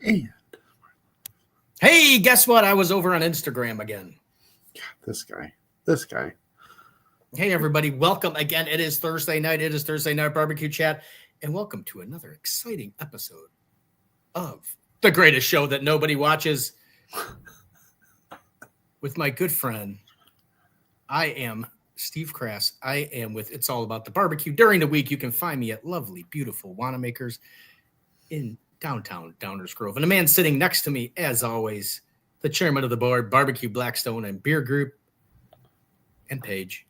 Hey, guess what? I was over on Instagram again. This guy. Hey, everybody. Welcome again. It is Thursday night. It is Thursday Night Barbecue Chat. And welcome to another exciting episode of the greatest show that nobody watches with my good friend. I am Steve Crass. I am with It's All About the Barbecue. During the week, you can find me at lovely, beautiful Wanamakers in downtown Downers Grove. And the man sitting next to me, as always, the chairman of the board, Barbecue Blackstone and Beer Group, and Page,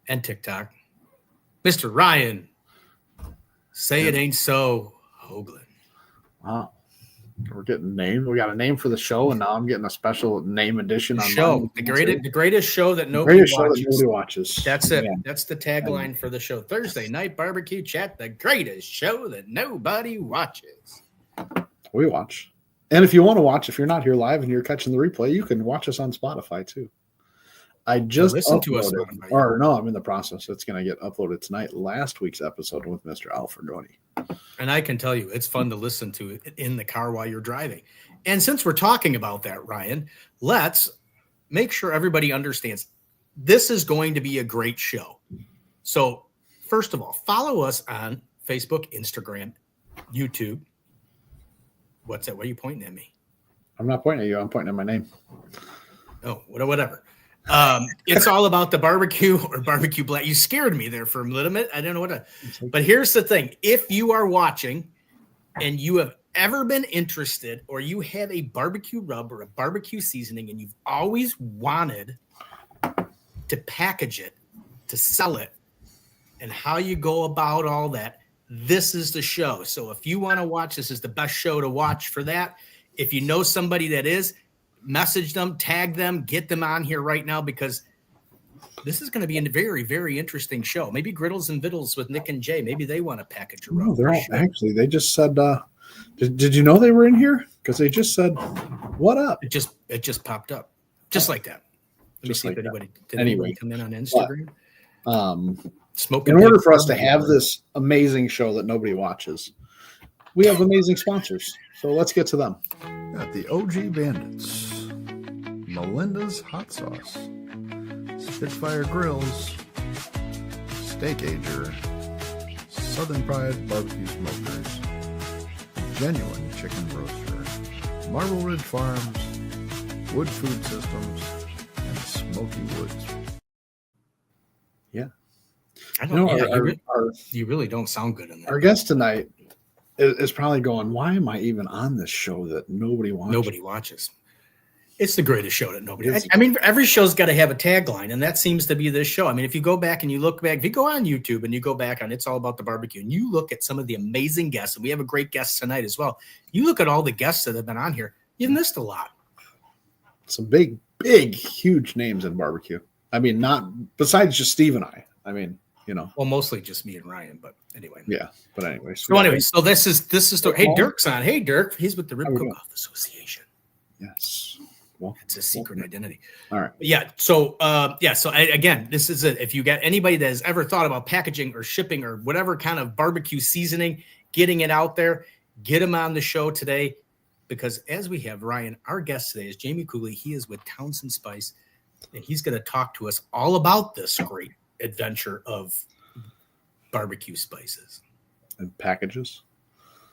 and TikTok, Mr. Ryan. Say it ain't so, Hoagland. Wow. We're getting named. We got a name for the show, and now I'm getting a special name edition on show. The greatest show that nobody watches. That's it. Yeah. That's the tagline for the show. Thursday Night Barbecue Chat, the greatest show that nobody watches. We watch. And if you want to watch, if you're not here live and you're catching the replay, you can watch us on Spotify too. I just listen to us. I'm in the process. It's going to get uploaded tonight. Last week's episode with Mr. Alfredoni. And I can tell you, it's fun to listen to it in the car while you're driving. And since we're talking about that, Ryan, let's make sure everybody understands this is going to be a great show. So first of all, follow us on Facebook, Instagram, YouTube. What's that? What are you pointing at me? I'm not pointing at you. I'm pointing at my name. Oh, whatever. It's all about the barbecue or barbecue black. You scared me there for a little bit. I don't know what to, but here's the thing. If you are watching and you have ever been interested or you have a barbecue rub or a barbecue seasoning and you've always wanted to package it, to sell it, and how you go about all that, this is the show. So if you want to watch, this is the best show to watch for that. If you know somebody that is, message them, tag them, get them on here right now because this is going to be a very, very interesting show. Maybe Griddles and Vittles with Nick and Jay. Maybe they want to package a rub. No, they're all actually. They just said, "Did you know they were in here?" Because they just said, "What up?" It just popped up, just like that. Let me see if anybody come in on Instagram. In order for us to have this amazing show that nobody watches, we have amazing sponsors. So let's get to them. Got the OG Bandits, Melinda's Hot Sauce, Spitfire Grills, Steak Ager, Southern Pride Barbecue Smokers, Genuine Chicken Roaster, Marble Ridge Farms, Wood Food Systems, and Smoky Woods. Yeah. I don't you really don't sound good in that. Our guest tonight is probably going, why am I even on this show that nobody watches? Nobody watches. It's the greatest show that nobody. I mean, every show's got to have a tagline, and that seems to be this show. I mean, if you go back and you look back, if you go on YouTube and you go back on It's All About the Barbecue, and you look at some of the amazing guests, and we have a great guest tonight as well. You look at all the guests that have been on here, you've missed a lot. Some big, huge names in barbecue. I mean, not besides just Steve and I. I mean, you know, well, mostly just me and Ryan, but anyway. Yeah, but anyway. So this is the. Hey, Dirk's on. Hey, Dirk. He's with the Rib Cook-Off Association. Yes. Well, it's a secret identity. All right. Yeah. So, again, this is it. If you got anybody that has ever thought about packaging or shipping or whatever kind of barbecue seasoning, getting it out there, get him on the show today, because as we have Ryan, our guest today is Jamey Cooley. He is with Townsend Spice, and he's going to talk to us all about this great adventure of barbecue spices and packages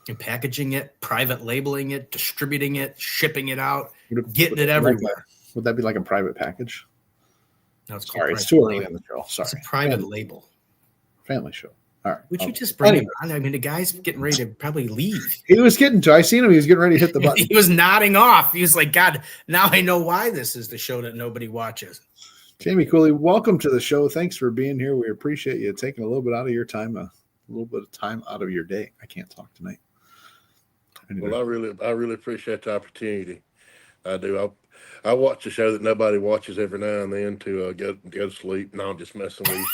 and packaging it, private labeling it, distributing it, shipping it out, getting it everywhere. Would that be like a private package? No, it's it's too early in the show. Sorry. It's a private label. Family show. All right. Would you just bring him on? I mean, the guy's getting ready to probably leave. He was getting to. I seen him. He was getting ready to hit the button. He was nodding off. He was like, God, now I know why this is the show that nobody watches. Jamey Cooley, welcome to the show. Thanks for being here. We appreciate you taking a little bit out of your time, a little bit of time out of your day. I can't talk tonight. Anyway. Well, I really appreciate the opportunity. I do. I watch a show that nobody watches every now and then to go to sleep. No, I'm just messing with you.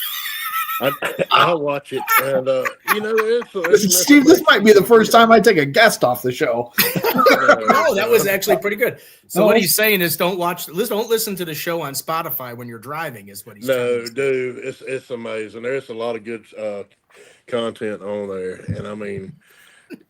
I watch it, and it's Steve. This might be the first time I take a guest off the show. No, that was actually pretty good. So what he's saying is, don't listen to the show on Spotify when you're driving. Is what he's saying. No, dude, it's amazing. There's a lot of good content on there, and I mean,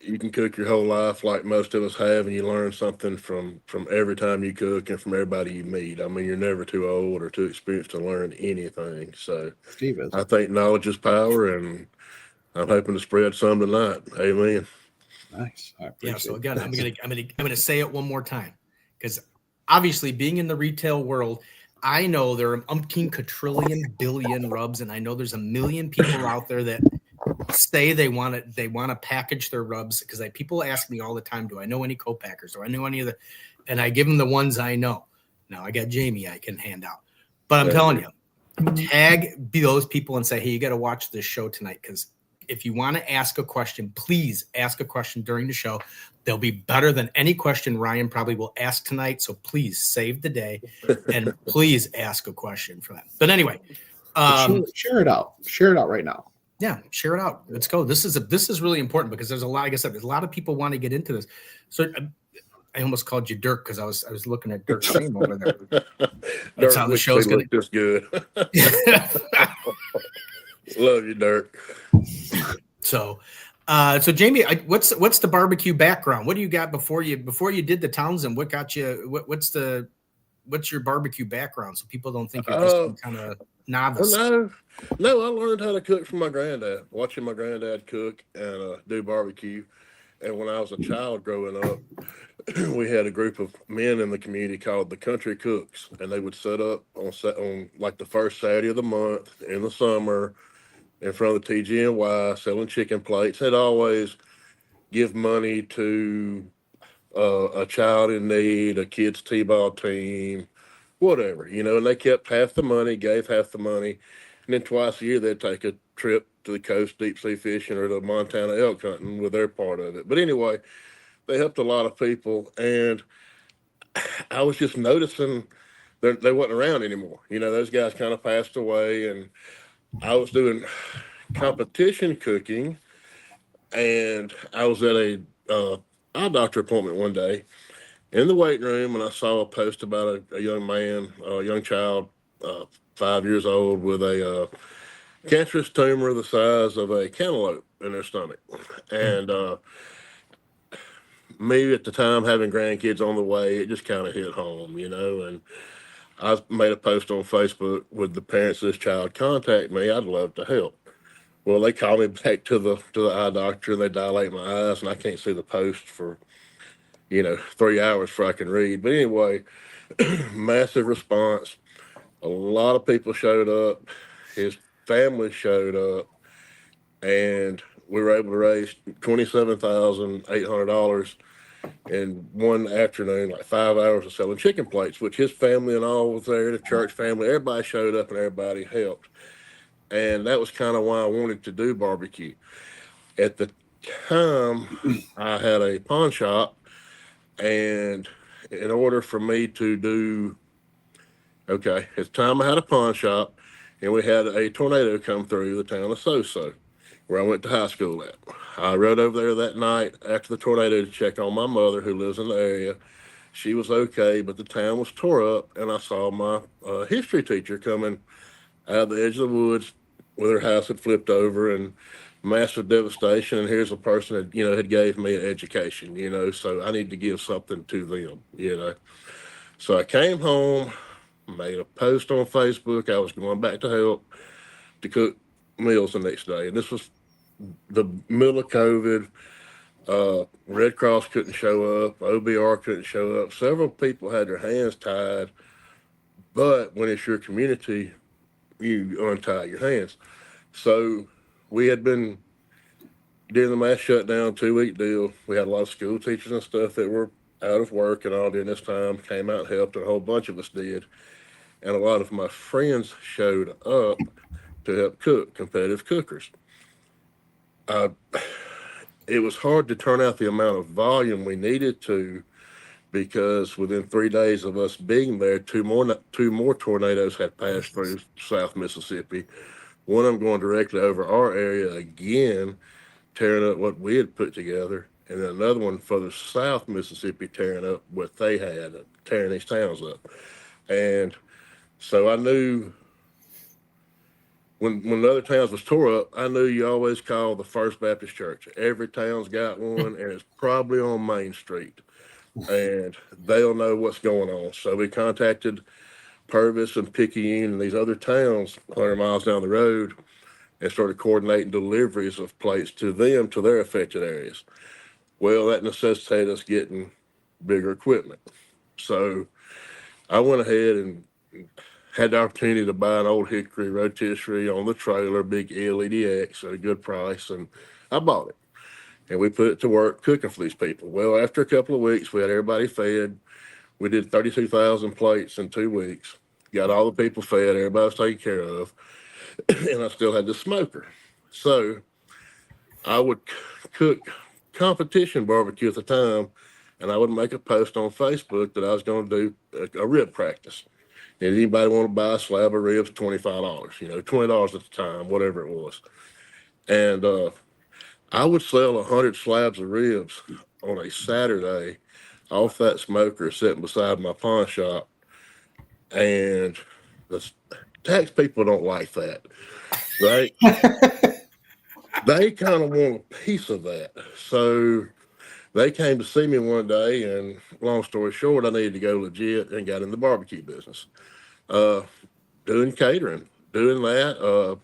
you can cook your whole life like most of us have, and you learn something from every time you cook and from everybody you meet. I mean, you're never too old or too experienced to learn anything. So Steve is. I think knowledge is power, and I'm hoping to spread some tonight. Amen. Nice. I Yeah. So appreciate again, that. I'm gonna say it one more time, because obviously being in the retail world, I know there are umpteen quadrillion billion rubs, and I know there's a million people out there that say they want to package their rubs, because people ask me all the time, do I know any co-packers, or I know any of the, and I give them the ones I know. Now I got Jamey I can hand out, but I'm telling you, tag those people and say, hey, you got to watch this show tonight, because if you want to ask a question, please ask a question during the show. They'll be better than any question Ryan probably will ask tonight. So please save the day and please ask a question for them. But anyway, share it out. Share it out right now. Yeah, share it out. Let's go. This is really important, because there's a lot, like I said, there's a lot of people want to get into this. So I almost called you Dirk, because I was looking at Dirk's name over there. That's how the show's going to look good. Love you, Dirk. So Jamey, what's the barbecue background? What do you got before you did the Townsend? What got you? What's your barbecue background, so people don't think you're just kind of novice? No, I learned how to cook from my granddad, watching my granddad cook and do barbecue. And when I was a child growing up, we had a group of men in the community called the Country Cooks, and they would set up on like the first Saturday of the month in the summer in front of the TGNY selling chicken plates. They'd always give money to a child in need, a kids t-ball team, whatever, and they kept half the money, gave half the money. And then twice a year, they'd take a trip to the coast, deep sea fishing, or to Montana elk hunting with their part of it. But anyway, they helped a lot of people. And I was just noticing they wasn't around anymore. Those guys kind of passed away, and I was doing competition cooking, and I was at a eye doctor appointment one day in the waiting room, and I saw a post about a young man, a young child, 5 years old, with a cancerous tumor the size of a cantaloupe in their stomach. And me at the time, having grandkids on the way, it just kind of hit home, and I made a post on Facebook, with the parents of this child contact me, I'd love to help. Well, they called me back to the eye doctor, and they dilate my eyes, and I can't see the post for 3 hours before I can read. But anyway, massive response. A lot of people showed up. His family showed up, and we were able to raise $27,800 in one afternoon, like 5 hours of selling chicken plates, which his family and all was there, the church family, everybody showed up and everybody helped. And that was kind of why I wanted to do barbecue. At the time, I had a pawn shop, and in order for me to do, at the time I had a pawn shop, and we had a tornado come through the town of Soso, where I went to high school at. I rode over there that night after the tornado to check on my mother, who lives in the area. She was okay, but the town was tore up, and I saw my history teacher coming out of the edge of the woods with her house had flipped over, and massive devastation. And here's a person that, had gave me an education, so I need to give something to them, So I came home, made a post on Facebook. I was going back to help to cook meals the next day. And this was the middle of COVID. Red Cross couldn't show up. OBR couldn't show up. Several people had their hands tied. But when it's your community, you untie your hands. So we had been during the mass shutdown, 2-week deal. We had a lot of school teachers and stuff that were out of work and all during this time, came out and helped, and a whole bunch of us did. And a lot of my friends showed up to help cook, competitive cookers. It was hard to turn out the amount of volume we needed to, because within 3 days of us being there, two more tornadoes had passed through South Mississippi. One of them going directly over our area again, tearing up what we had put together, and then another one further south Mississippi tearing up what they had, tearing these towns up. And so I knew when the other towns was tore up, I knew you always call the First Baptist Church. Every town's got one, and it's probably on Main Street, and they'll know what's going on. So we contacted Purvis and Picayune and these other towns 100 miles down the road and started coordinating deliveries of plates to them, to their affected areas. Well, that necessitated us getting bigger equipment. So I went ahead and had the opportunity to buy an old hickory rotisserie on the trailer, big LEDX at a good price, and I bought it. And we put it to work cooking for these people. Well, after a couple of weeks, we had everybody fed. We did 32,000 plates in 2 weeks. Got all the people fed, everybody was taken care of, and I still had the smoker. So I would cook competition barbecue at the time, and I would make a post on Facebook that I was going to do a rib practice. And anybody want to buy a slab of ribs, $25, $20 at the time, whatever it was. And I would sell 100 slabs of ribs on a Saturday off that smoker sitting beside my pawn shop. And the tax people don't like that. They kind of want a piece of that. So they came to see me one day, and long story short, I needed to go legit and got in the barbecue business. Doing catering, doing that,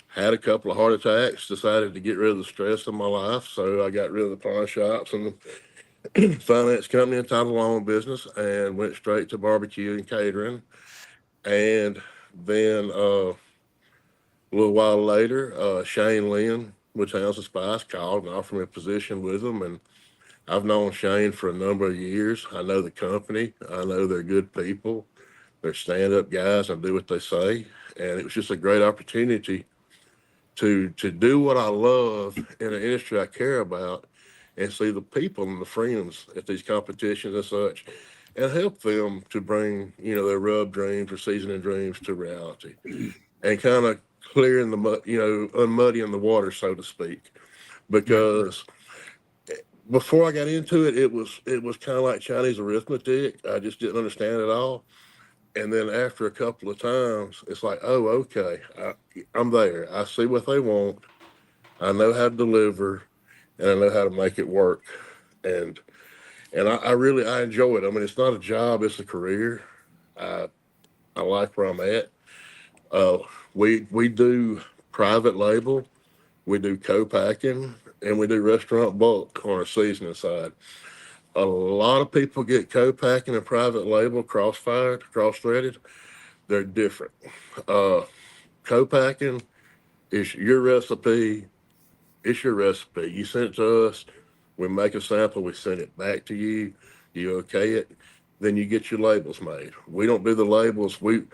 had a couple of heart attacks, decided to get rid of the stress of my life. So I got rid of the pawn shops and the finance company and title loan business and went straight to barbecue and catering. And then a little while later, Shane Lynn with Townsend Spice called and offered me a position with them. And I've known Shane for a number of years. I know the company. I know they're good people. They're stand-up guys and do what they say. And it was just a great opportunity to do what I love in an industry I care about and see the people and the friends at these competitions and such and help them to bring, their rub dreams or seasoning dreams to reality and kind of clearing the mud, unmuddying the water, so to speak. Because before I got into it, it was kind of like Chinese arithmetic. I just didn't understand it all. And then after a couple of times, it's like, oh, okay, I'm there. I see what they want. I know how to deliver, and I know how to make it work. And I really enjoy it. I mean, it's not a job; it's a career. I like where I'm at. We do private label, we do co-packing, and we do restaurant bulk on our seasoning side. A lot of people get co-packing and private label cross-threaded. They're different. Co-packing is your recipe. It's your recipe. You send it to us. We make a sample. We send it back to you. You okay it. Then you get your labels made. We don't do the labels. We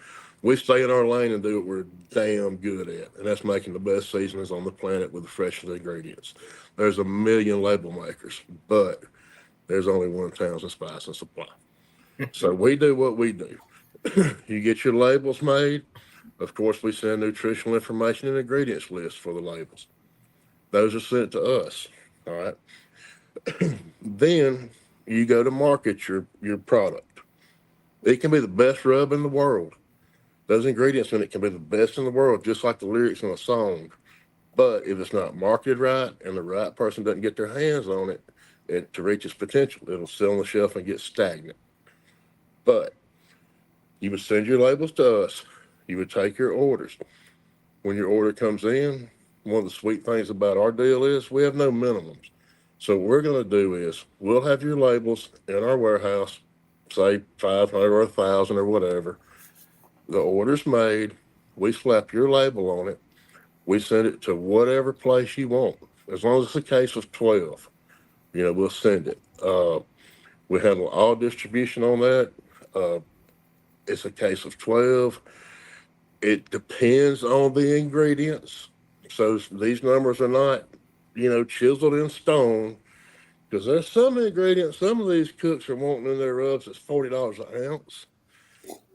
stay in our lane and do what we're damn good at, and that's making the best seasonings on the planet with the freshest ingredients. There's a million label makers, but there's only one Townsend Spice and Supply. So we do what we do. You get your labels made. Of course, we send nutritional information and ingredients lists for the labels. Those are sent to us. All right. Then you go to market your product. It can be the best rub in the world. Those ingredients in it can be the best in the world, just like the lyrics in a song. But if it's not marketed right and the right person doesn't get their hands on it, to reach its potential, it'll sit on the shelf and get stagnant. But you would send your labels to us. You would take your orders. When your order comes in, one of the sweet things about our deal is we have no minimums. So what we're going to do is we'll have your labels in our warehouse, say 500 or 1,000 or whatever. The order's made. We slap your label on it. We send it to whatever place you want. As long as it's a case of 12. We'll send it. We handle all distribution on that. It's a case of 12. It depends on the ingredients. So these numbers are not, chiseled in stone, because there's some ingredients, some of these cooks are wanting in their rubs that's $40 an ounce.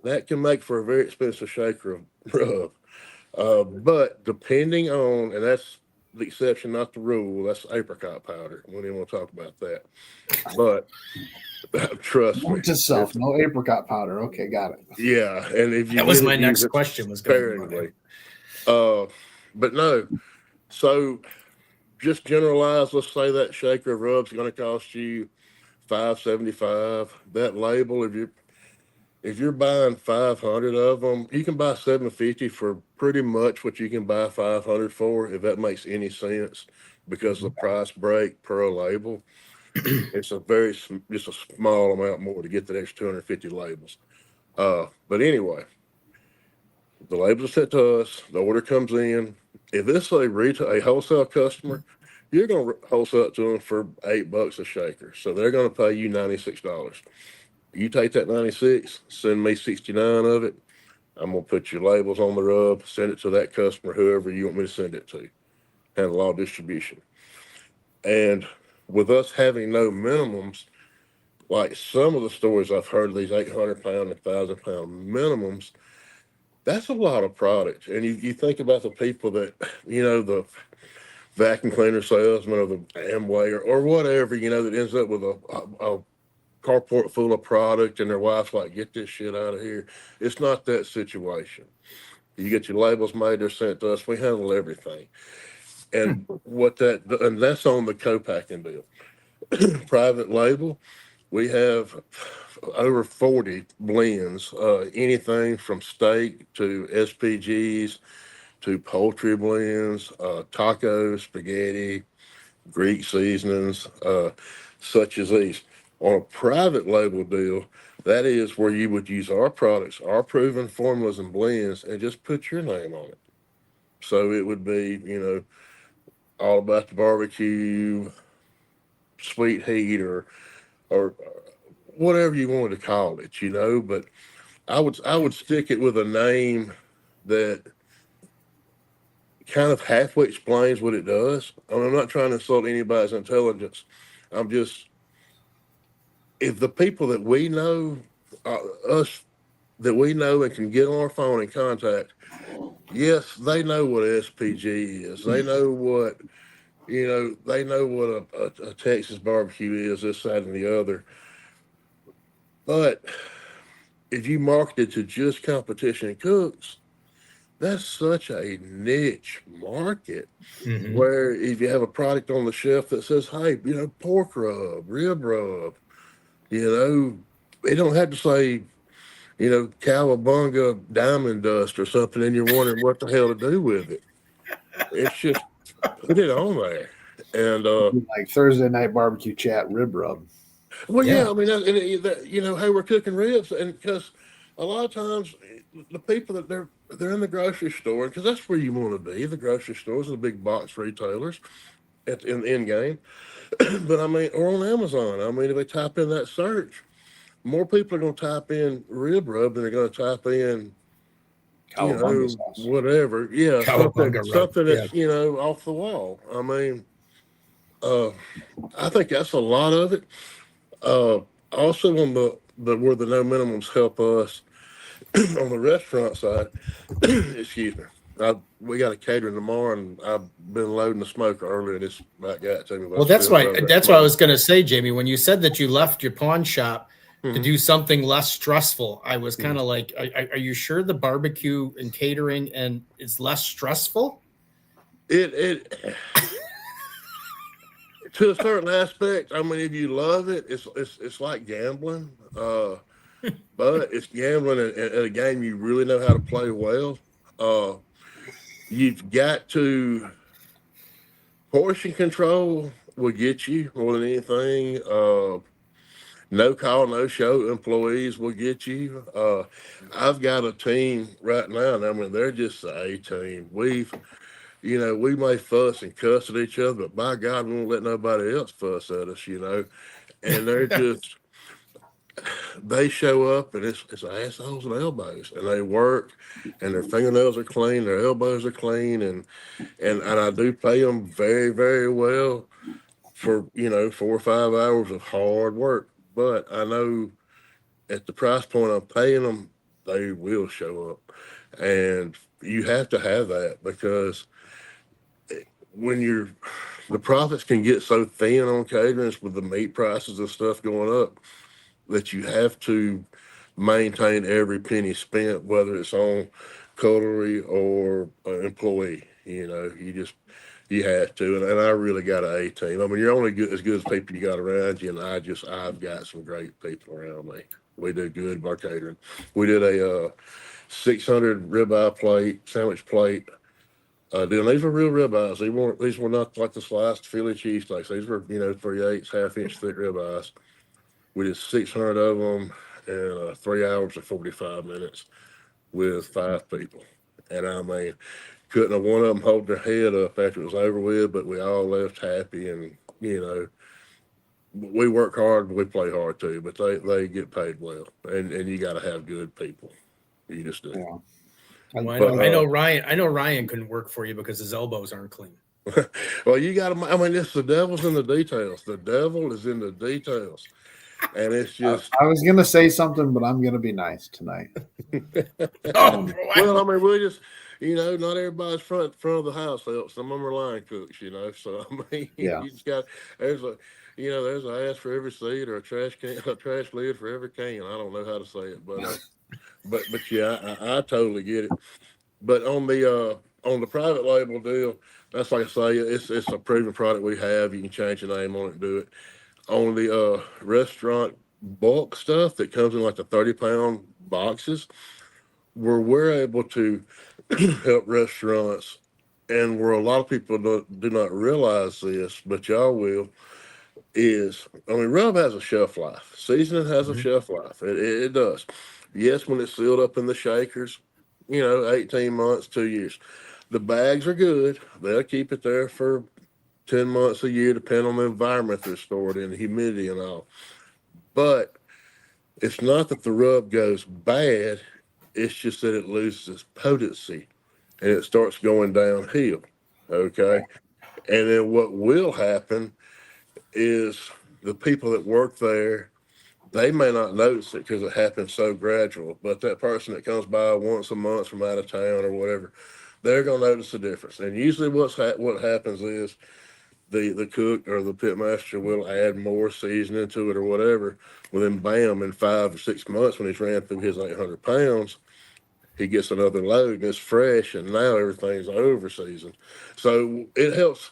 That can make for a very expensive shaker of rub. But depending on, and that's the exception, not the rule, that's apricot powder. We didn't want to talk about that. But trust me. Just self, no apricot powder. Okay, got it. Yeah. And if you that was my next question was sparingly. But no, so just generalize. Let's say that shaker of rub's going to cost you $5.75. That label, if you're buying 500 of them, you can buy $7.50 for pretty much what you can buy 500 for, if that makes any sense, because the price break per label. It's just a small amount more to get that extra 250 labels. But anyway, the labels are sent to us. The order comes in. If it's a wholesale customer, you're going to wholesale it to them for $8 a shaker. So they're going to pay you $96. You take that 96, send me 69 of it. I'm going to put your labels on the rub, send it to that customer, whoever you want me to send it to. Handle all distribution. And with us having no minimums, like some of the stories I've heard, these 800-pound and 1,000-pound minimums, that's a lot of product. And you think about the people that, the vacuum cleaner salesman or the Amway or whatever, that ends up with a carport full of product and their wife's like, get this shit out of here. It's not that situation. You get your labels made, they're sent to us. We handle everything. And and that's on the co-packing deal. Private label, we have over 40 blends, anything from steak to SPGs to poultry blends, tacos, spaghetti, Greek seasonings, such as these. On a private label deal, that is where you would use our products, our proven formulas and blends, and just put your name on it. So it would be, all about the barbecue, sweet heat, or whatever you wanted to call it, But I would stick it with a name that kind of halfway explains what it does. I'm not trying to insult anybody's intelligence. I'm just, if the people that we know, us that we know and can get on our phone and contact, yes, they know what SPG is. They know what, they know what a Texas barbecue is, this, that, and the other. But if you market it to just competition cooks, that's such a niche market. Where if you have a product on the shelf that says, hey, pork rub, rib rub, it don't have to say, Cowabunga diamond dust or something, and you're wondering what the hell to do with it. It's just put it on there. And like Thursday night barbecue chat rib rub. Well, yeah, I mean, hey, we're cooking ribs, and because a lot of times the people that they're in the grocery store, because that's where you want to be. The grocery stores, the big box retailers, in the end game. But I mean, or on Amazon. I mean, if they type in that search, more people are going to type in rib rub than they're going to type in, whatever. Yeah, something that's off the wall. I mean, I think that's a lot of it. Also on the where the no minimums help us on the restaurant side. Excuse me. We got a catering tomorrow, and I've been loading the smoker earlier. And it's about got to me. Well, that's why I was going to say, Jamey, when you said that you left your pawn shop to do something less stressful, I was kind of like, are you sure the barbecue and catering is less stressful? It to a certain aspect. I mean, if you love it, it's like gambling, but it's gambling at a game you really know how to play well. You've got to portion control will get you more than anything. No call, no show employees will get you. I've got a team right now, and I mean, they're just the A team. We may fuss and cuss at each other, but by God, we won't let nobody else fuss at us, And they're just, they show up, and it's assholes and elbows, and they work, and their fingernails are clean, their elbows are clean, and I do pay them very, very well for 4 or 5 hours of hard work. But I know at the price point I'm paying them, they will show up, and you have to have that, because when the profits can get so thin on caterings with the meat prices and stuff going up, that you have to maintain every penny spent, whether it's on cutlery or an employee. You know, you have to, and I really got an A team. I mean, you're only as good as people you got around you, and I've got some great people around me. We do good bar catering. We did a 600 ribeye plate, sandwich plate. These were real ribeyes. These were not like the sliced Philly cheesesteaks. These were, 3/8, half-inch thick ribeyes. We did 600 of them in 3 hours and 45 minutes with 5 people. And I mean, couldn't have one of them hold their head up after it was over with, but we all left happy. And, we work hard, but we play hard too, but they get paid well. And you got to have good people. You just do. Yeah. Well, I know Ryan couldn't work for you because his elbows aren't clean. Well, you got to. I mean, it's the devil's in the details. The devil is in the details, and it's just. I was gonna say something, but I'm gonna be nice tonight. Well, I mean, we just, not everybody's front of the house helps. Some of them are line cooks, So I mean, Yeah. you just got there's an ass for every seat or a trash lid for every can. I don't know how to say it, but yeah, I totally get it. But on the private label deal, that's like I say, it's a proven product we have. You can change the name on it and do it. On the restaurant bulk stuff that comes in like the 30-pound boxes, where we're able to help restaurants, and where a lot of people do not realize this, but y'all will, rub has a shelf life. Seasoning has a shelf life. It does. Yes, when it's sealed up in the shakers, 18 months, 2 years. The bags are good. They'll keep it there for 10 months, a year, depending on the environment they're stored in, the humidity and all. But it's not that the rub goes bad. It's just that it loses its potency and it starts going downhill. Okay. And then what will happen is the people that work there, they may not notice it because it happens so gradual, but that person that comes by once a month from out of town or whatever, they're going to notice the difference. And usually what happens is the cook or the pit master will add more seasoning to it or whatever. Well, then bam, in 5 or 6 months when he's ran through his 800 pounds, he gets another load and it's fresh, and now everything's over seasoned. So it helps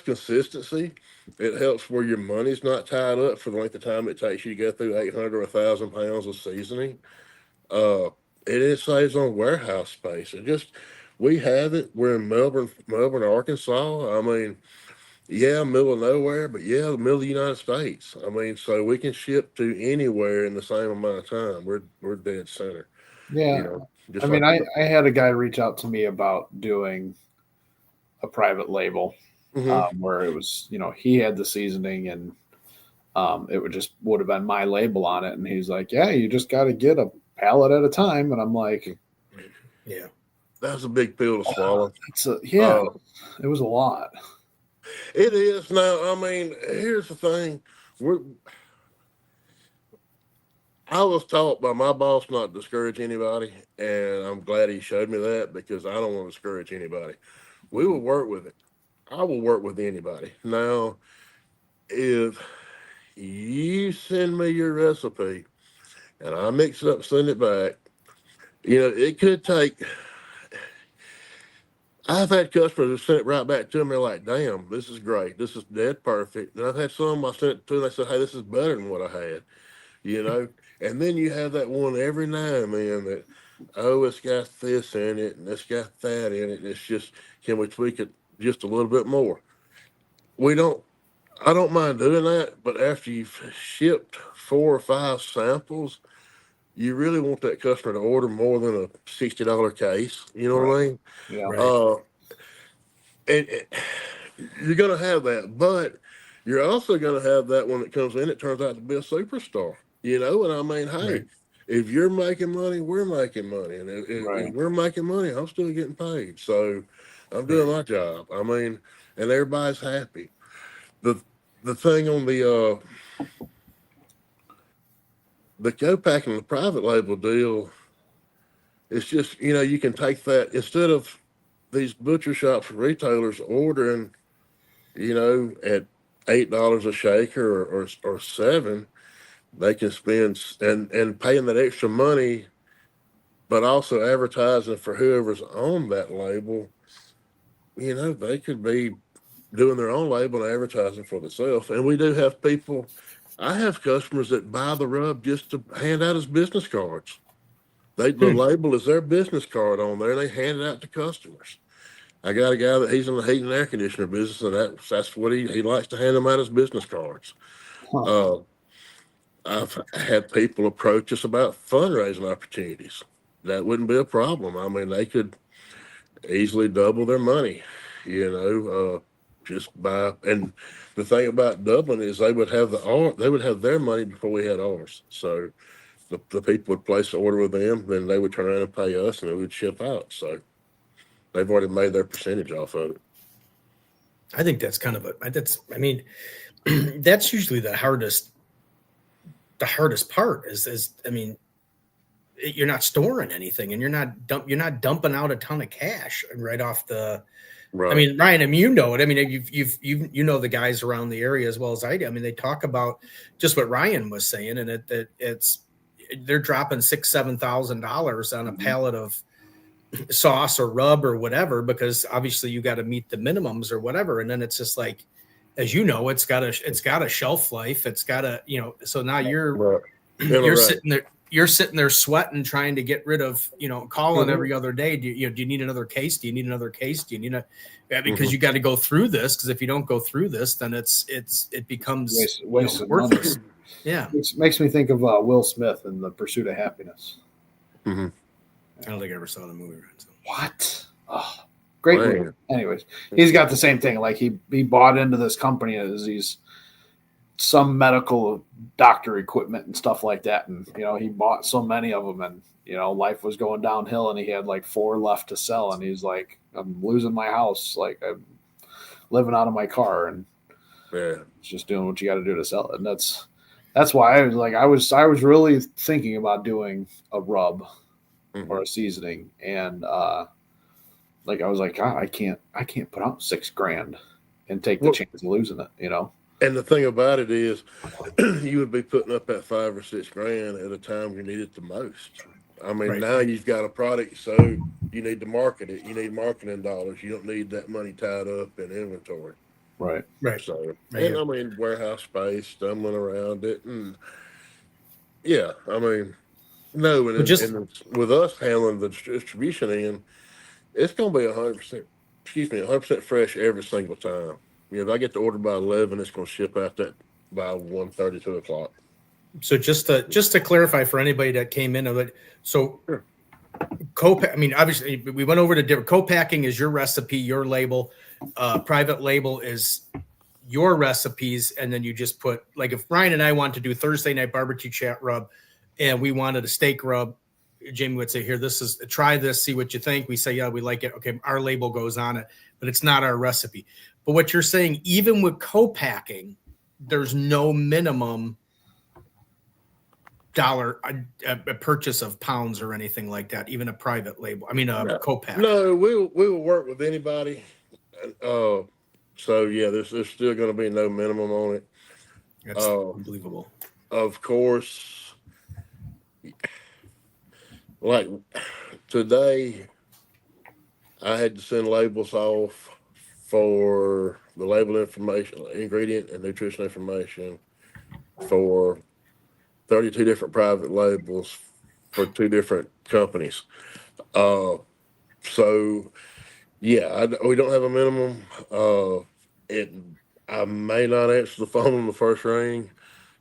consistency. It helps where your money's not tied up for the length of time it takes you to go through 800 or 1,000 pounds of seasoning. It saves on warehouse space. We have it. We're in Melbourne, Arkansas. I mean, yeah, middle of nowhere, but yeah, the middle of the United States. I mean, so we can ship to anywhere in the same amount of time. We're dead center. Yeah. I had a guy reach out to me about doing a private label where it was, he had the seasoning and it would have been my label on it. And he's like, yeah, you just got to get a pallet at a time. And I'm like, yeah, that's a big pill to swallow. It was a lot. It is. Now, I mean, here's the thing. I was taught by my boss not to discourage anybody, and I'm glad he showed me that, because I don't want to discourage anybody. We will work with it. I will work with anybody. Now, if you send me your recipe and I mix it up, send it back, it could take. I've had customers who sent it right back to me. They're like, damn, this is great. This is dead perfect. And I've had some I sent it to, and they said, hey, this is better than what I had, And then you have that one every now and then that, oh, it's got this in it and it's got that in it. And it's just, can we tweak it just a little bit more? I don't mind doing that, but after you've shipped 4 or 5 samples, you really want that customer to order more than a $60 case. You know what I mean? Yeah. Right. And you're going to have that, but you're also going to have that one that comes in, it turns out to be a superstar, And I mean, hey, right. If you're making money, we're making money. And if we're making money, I'm still getting paid. So I'm doing my job. I mean, and everybody's happy. The thing on the co-packing, the private label deal, it's just, you can take that instead of these butcher shops, retailers ordering, at $8 a shaker or $7, they can spend and paying that extra money but also advertising for whoever's on that label. You know, they could be doing their own label and advertising for themselves. And we do have people. I have customers that buy the rub just to hand out as business cards. The label is their business card on there. They hand it out to customers. I got a guy that he's in the heat and air conditioner business, and that's what he likes to hand them out as business cards. Huh. I've had people approach us about fundraising opportunities. That wouldn't be a problem. I mean, they could easily double their money, just by. And the thing about doubling is they would have their money before we had ours. So the people would place the order with them, then they would turn around and pay us, and it would ship out. So they've already made their percentage off of it. I think that's kind of that's usually the hardest part is you're not storing anything, and you're not dumping out a ton of cash right off the. Right. I mean, Ryan, you know it. I mean, you know the guys around the area as well as I do. I mean, they talk about just what Ryan was saying, and they're dropping $6,000-$7,000 on a pallet of sauce or rub or whatever, because obviously you got to meet the minimums or whatever, and then it's just like, as you know, it's got a shelf life. It's got a, so now you're sitting there sweating, trying to get rid of, calling every other day. Do you need another case? Do you need another case? Do you need because you got to go through this. Cause if you don't go through this, then it becomes worthless. Yeah. It makes me think of Will Smith in The Pursuit of Happiness. Mm-hmm. I don't think I ever saw the movie. So. What? Oh, great movie. Anyways, he's got the same thing. Like he bought into this company as these some medical doctor equipment and stuff like that. And, he bought so many of them, and, life was going downhill, and he had like 4 left to sell. And he's like, I'm losing my house. Like, I'm living out of my car, and it's just doing what you got to do to sell it. And that's why I was like, I was really thinking about doing a rub or a seasoning. And, I was like, God, I can't put out $6,000 and take the chance of losing it, And the thing about it is, you would be putting up that $5,000 or $6,000 at a time you need it the most. I mean, now you've got a product, so you need to market it. You need marketing dollars. You don't need that money tied up in inventory. Right. So, and I mean, warehouse space, stumbling around it, and no, and with us handling the distribution end, it's going to be 100% fresh every single time. If I get the order by 11, it's going to ship out that by 1:30, 2 o'clock. So just to clarify for anybody that came in of it, so obviously we went over to different. Co-packing is your recipe, your label. Private label is your recipes, and then you just put, like, if Ryan and I want to do Thursday night barbecue chat rub, and we wanted a steak rub, Jamey would say, here, try this, see what you think. We say, yeah, we like it. Okay, our label goes on it, but it's not our recipe. But what you're saying, even with co-packing, there's no minimum dollar a purchase of pounds or anything like that, even a private label. I mean, a co-pack. No, we will work with anybody. So, there's still going to be no minimum on it. That's unbelievable. Of course, like today, I had to send labels off for the label information, ingredient and nutrition information for 32 different private labels for 2 different companies. We don't have a minimum. I may not answer the phone on the first ring,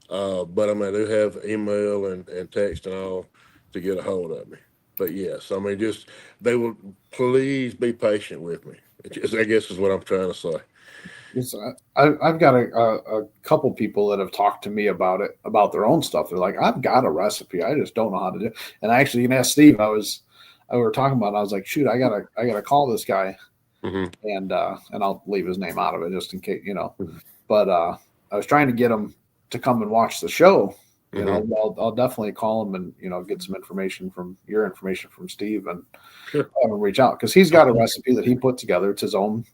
but I do have email and text and all to get a hold of me. But yes, they will please be patient with me. I guess is what I'm trying to say. I've got a couple people that have talked to me about it, about their own stuff. They're like, I've got a recipe, I just don't know how to do it. And I actually, you can ask Steve. We were talking about it. I was like, shoot, I gotta call this guy, and I'll leave his name out of it just in case, But I was trying to get him to come and watch the show. I'll definitely call him and get some information from Steve and have him reach out, because he's got a recipe that he put together. It's his own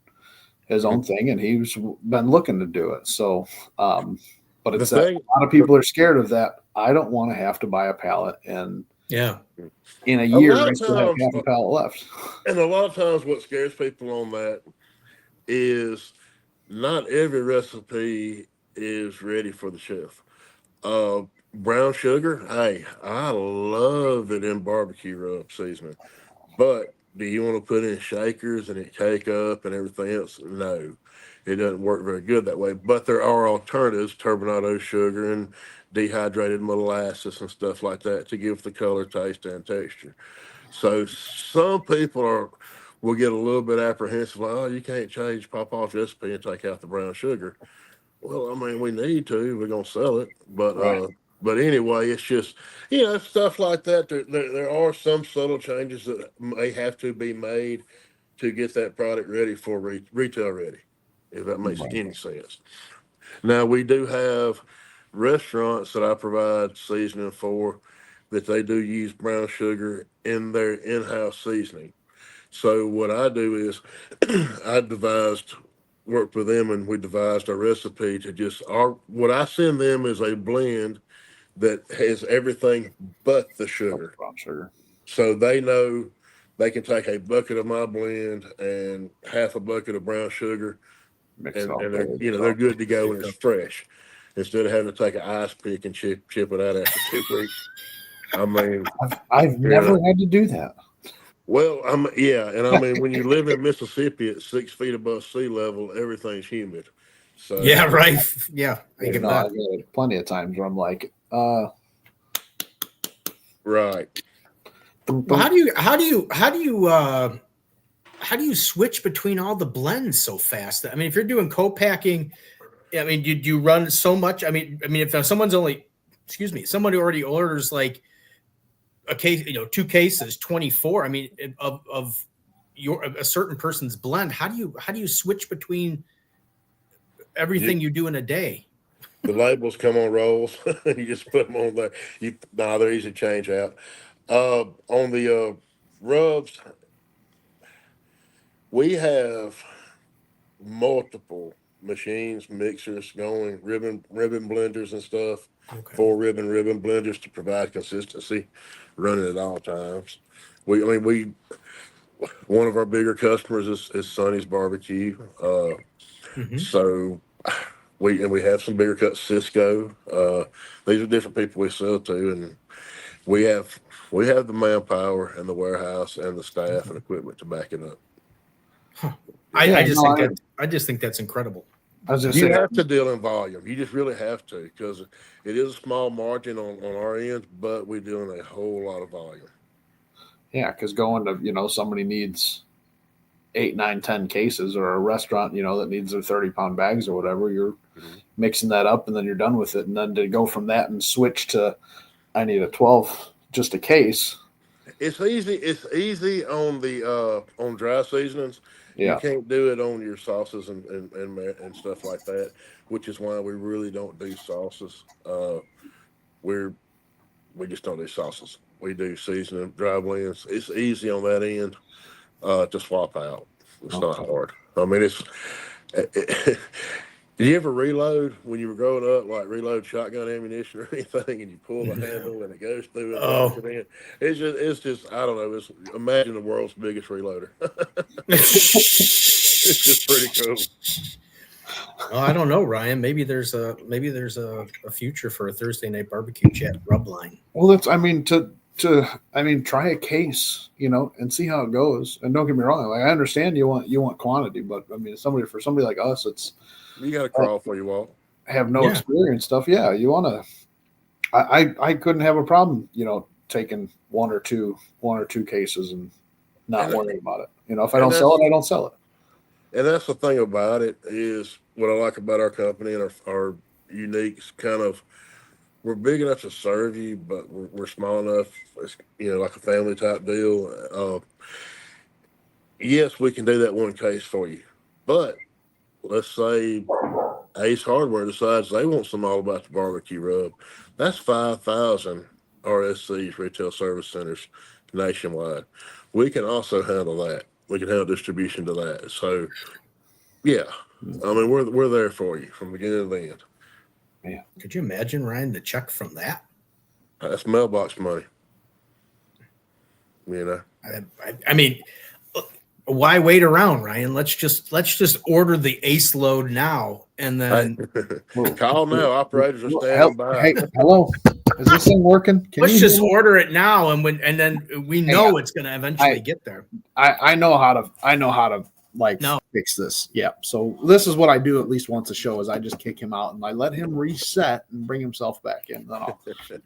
thing, and he's been looking to do it. So, but it's a lot of people are scared of that. I don't want to have to buy a pallet and Yeah. In a year, lot I of still have times, half a pallet left. and a lot of times what scares people on that is not every recipe is ready for the shelf. Brown sugar, hey, I love it in barbecue rub seasoning, but do you want to put in shakers and it cake up and everything else? No, it doesn't work very good that way. But there are alternatives, turbinado sugar and dehydrated molasses and stuff like that to give the color, taste, and texture. So some people will get a little bit apprehensive, like, oh, you can't change Papa's recipe and take out the brown sugar. Well, I mean, we need to. We're gonna sell it, but Right. but anyway, it's just stuff like that. There are some subtle changes that may have to be made to get that product ready for retail ready, if that makes Right. any sense. Now we do have restaurants that I provide seasoning for that they do use brown sugar in their in-house seasoning. So what I do is worked with them and we devised a recipe to what I send them is a blend that has everything but the sugar. Brown sugar. So they know they can take a bucket of my blend and half a bucket of brown sugar Mix it and all they're together. they're good to go and it's fresh. Instead of having to take an ice pick and chip it out after 2 weeks. I mean, I've never had to do that. Well, and I mean, when you live in Mississippi at 6 feet above sea level, everything's humid. So Yeah, right. Yeah, I get I've that. had it plenty of times where I'm like, right. Well, how do you switch between all the blends so fast? I mean, if you're doing co-packing, I mean, do you run so much? I mean, if someone who already orders like a case, 2 cases, 24. I mean, of a certain person's blend. How do you switch between everything you do in a day? The labels come on rolls. You just put them on there. They're easy to change out. On the rubs, we have multiple machines, mixers going, ribbon blenders and stuff. Okay. 4 ribbon blenders to provide consistency, running at all times. One of our bigger customers is Sonny's Barbecue. So we have some bigger cuts, Cisco. These are different people we sell to, and we have the manpower and the warehouse and the staff and equipment to back it up. Huh. I just think that's incredible. You have to deal in volume. You just really have to, because it is a small margin on our end, but we're doing a whole lot of volume. Yeah, because going to somebody needs 8, 9, 10 cases, or a restaurant that needs their 30-pound bags or whatever, you're mixing that up and then you're done with it. And then to go from that and switch to I need a 12, just a case. It's easy on the on dry seasonings. Yeah. You can't do it on your sauces and stuff like that, which is why we really don't do sauces. We just don't do sauces. We do seasoning, dry blends. It's easy on that end to swap out. It's not hard. I mean, did you ever reload when you were growing up, like reload shotgun ammunition or anything, and you pull the handle and it goes through and locks it in? It's just I don't know. Imagine the world's biggest reloader. It's just pretty cool. Well, I don't know, Ryan. Maybe there's a future for a Thursday night barbecue chat rub line. Well, try a case, and see how it goes. And don't get me wrong, like I understand you want quantity, but I mean, for somebody like us, it's you got to crawl before you walk. Have no experience stuff. Yeah, you want to. I couldn't have a problem, taking one or two cases and not worrying about it. If I don't sell it, I don't sell it. And that's the thing about it, is what I like about our company and our unique kind of. We're big enough to serve you, but we're small enough, it's, like a family type deal. Yes, we can do that one case for you, but let's say Ace Hardware decides they want some all about the barbecue rub. That's 5,000 RSCs, retail service centers, nationwide. We can also handle that. We can handle distribution to that. So, yeah, I mean, we're there for you from beginning to end. Yeah. Could you imagine, Ryan, the check from that? That's mailbox money. you know. I mean, why wait around, Ryan? Let's just order the ace load now, and then call now. Operators are standing by. Hey, hello. Is this thing working? Let's just order it now, and then we know it's going to eventually get there. I know how to fix this. Yeah. So this is what I do at least once a show is I just kick him out and I let him reset and bring himself back in. Then I'll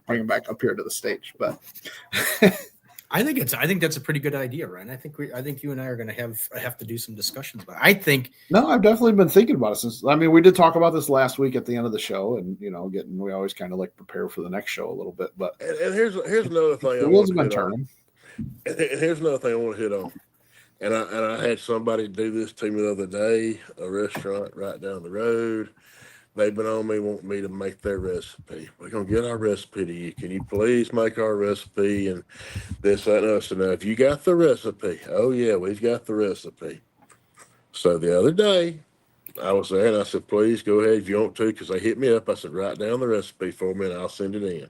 bring him back up here to the stage. But I think that's a pretty good idea, Ryan. I think you and I are going to have to do some discussions about it. I've definitely been thinking about it since. I mean, we did talk about this last week at the end of the show, and we always kind of prepare for the next show a little bit. But and here's another thing. The wheels have been turning. And here's another thing I want to hit on. And I had somebody do this to me the other day, a restaurant right down the road. They've been on me, wanting me to make their recipe. We're going to get our recipe to you. Can you please make our recipe? And this, that, and us. And now, if you got the recipe, oh, yeah, we've got the recipe. So the other day, I was there, and I said, please go ahead if you want to, because they hit me up. I said, write down the recipe for me, and I'll send it in.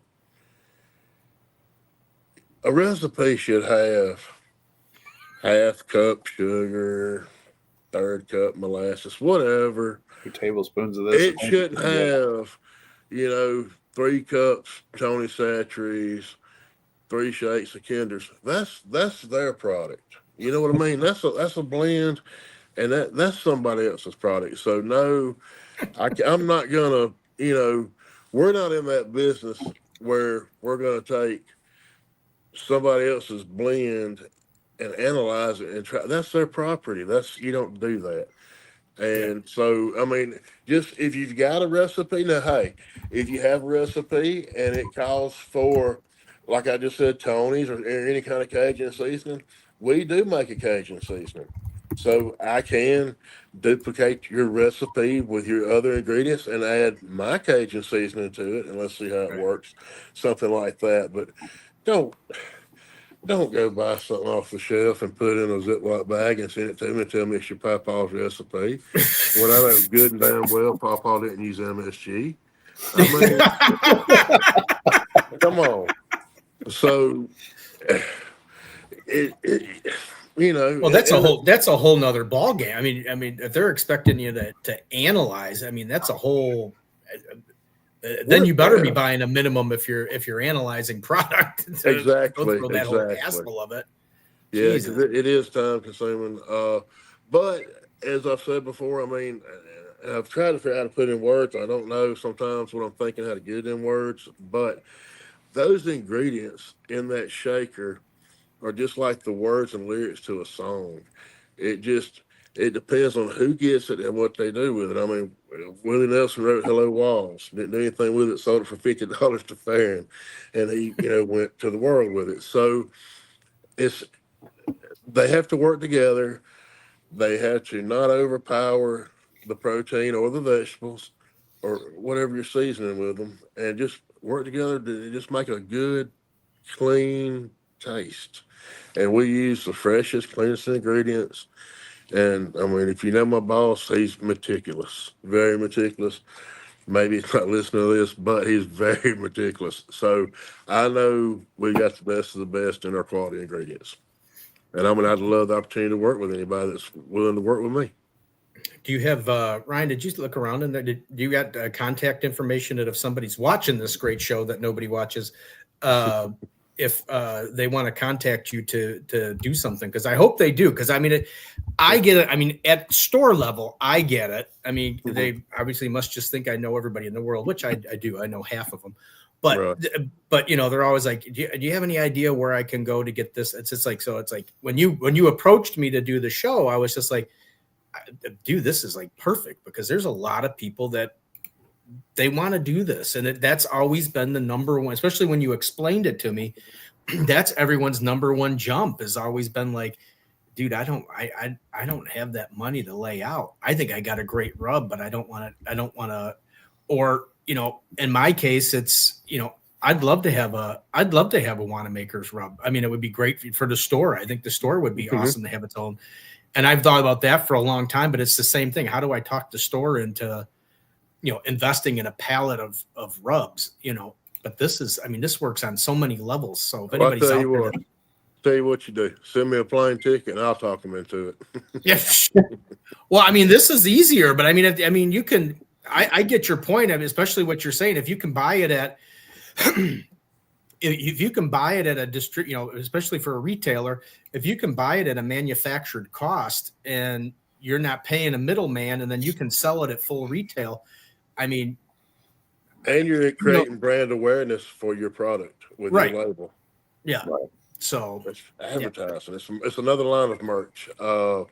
A recipe should have half cup sugar, third cup molasses, whatever. 2 tablespoons of this. It shouldn't have, 3 cups Tony Satcheries, 3 shakes of Kinders. That's their product. You know what I mean? That's a blend, and that's somebody else's product. So no, I'm not gonna. We're not in that business where we're gonna take somebody else's blend and analyze it and try. That's their property. You don't do that. And so, I mean, just if you've got a recipe, now, hey, if you have a recipe and it calls for, like I just said, Tony's or any kind of Cajun seasoning, we do make a Cajun seasoning. So I can duplicate your recipe with your other ingredients and add my Cajun seasoning to it, and let's see how it works, something like that. But don't go buy something off the shelf and put it in a Ziploc bag and send it to me and tell me it's your Papa's recipe. When I know good and damn well Papa didn't use MSG. I mean, come on. So, well, that's a whole nother ball game. I mean, if they're expecting you to analyze, I mean, that's a whole. Then you better be buying a minimum if you're analyzing product. Exactly. Go that whole hassle of it. Yeah, it is time consuming. But as I've said before, I mean, I've tried to figure out how to put in words. I don't know sometimes what I'm thinking how to get it in words, but those ingredients in that shaker are just like the words and lyrics to a song. It depends on who gets it and what they do with it. I mean, Willie Nelson wrote Hello Walls, didn't do anything with it, sold it for $50 to Farron, and he, went to the world with it. So they have to work together. They have to not overpower the protein or the vegetables or whatever you're seasoning with them, and just work together to just make a good, clean taste. And we use the freshest, cleanest ingredients. And I mean, if you know my boss, he's meticulous, very meticulous. Maybe he's not listening to this, but he's very meticulous. So I know we got the best of the best in our quality ingredients. And I'd love the opportunity to work with anybody that's willing to work with me. Do you have, Ryan, did you look around in there? Do you got contact information that if somebody's watching this great show that nobody watches, if they want to contact you to do something? Because I hope they do. Because I mean, I get it. I mean, at store level, I get it. I mean, they obviously must just think I know everybody in the world, which I do. I know half of them. But they're always like, do you have any idea where I can go to get this? It's just like, so it's like when you approached me to do the show, I was just like, dude, this is like perfect, because there's a lot of people that they want to do this. And that's always been the number one, especially when you explained it to me, that's everyone's number one jump has always been like, dude, I don't have that money to lay out. I think I got a great rub, but I don't want to, or, in my case, it's, I'd love to have a Wanamaker's rub. I mean, it would be great for the store. I think the store would be awesome to have its own. And I've thought about that for a long time, but it's the same thing. How do I talk the store into, investing in a palette of rubs, but this works on so many levels. So if anybody's out there, tell you what you do. Send me a plane ticket, and I'll talk them into it. Yes. Well, I mean, this is easier, but I mean, you can. I get your point, especially what you're saying. If you can buy it at, if you can buy it at a especially for a retailer, if you can buy it at a manufactured cost and you're not paying a middleman, and then you can sell it at full retail. I mean, and you're creating brand awareness for your product with your label. Yeah. Right. So it's advertising. Yeah. It's another line of merch. I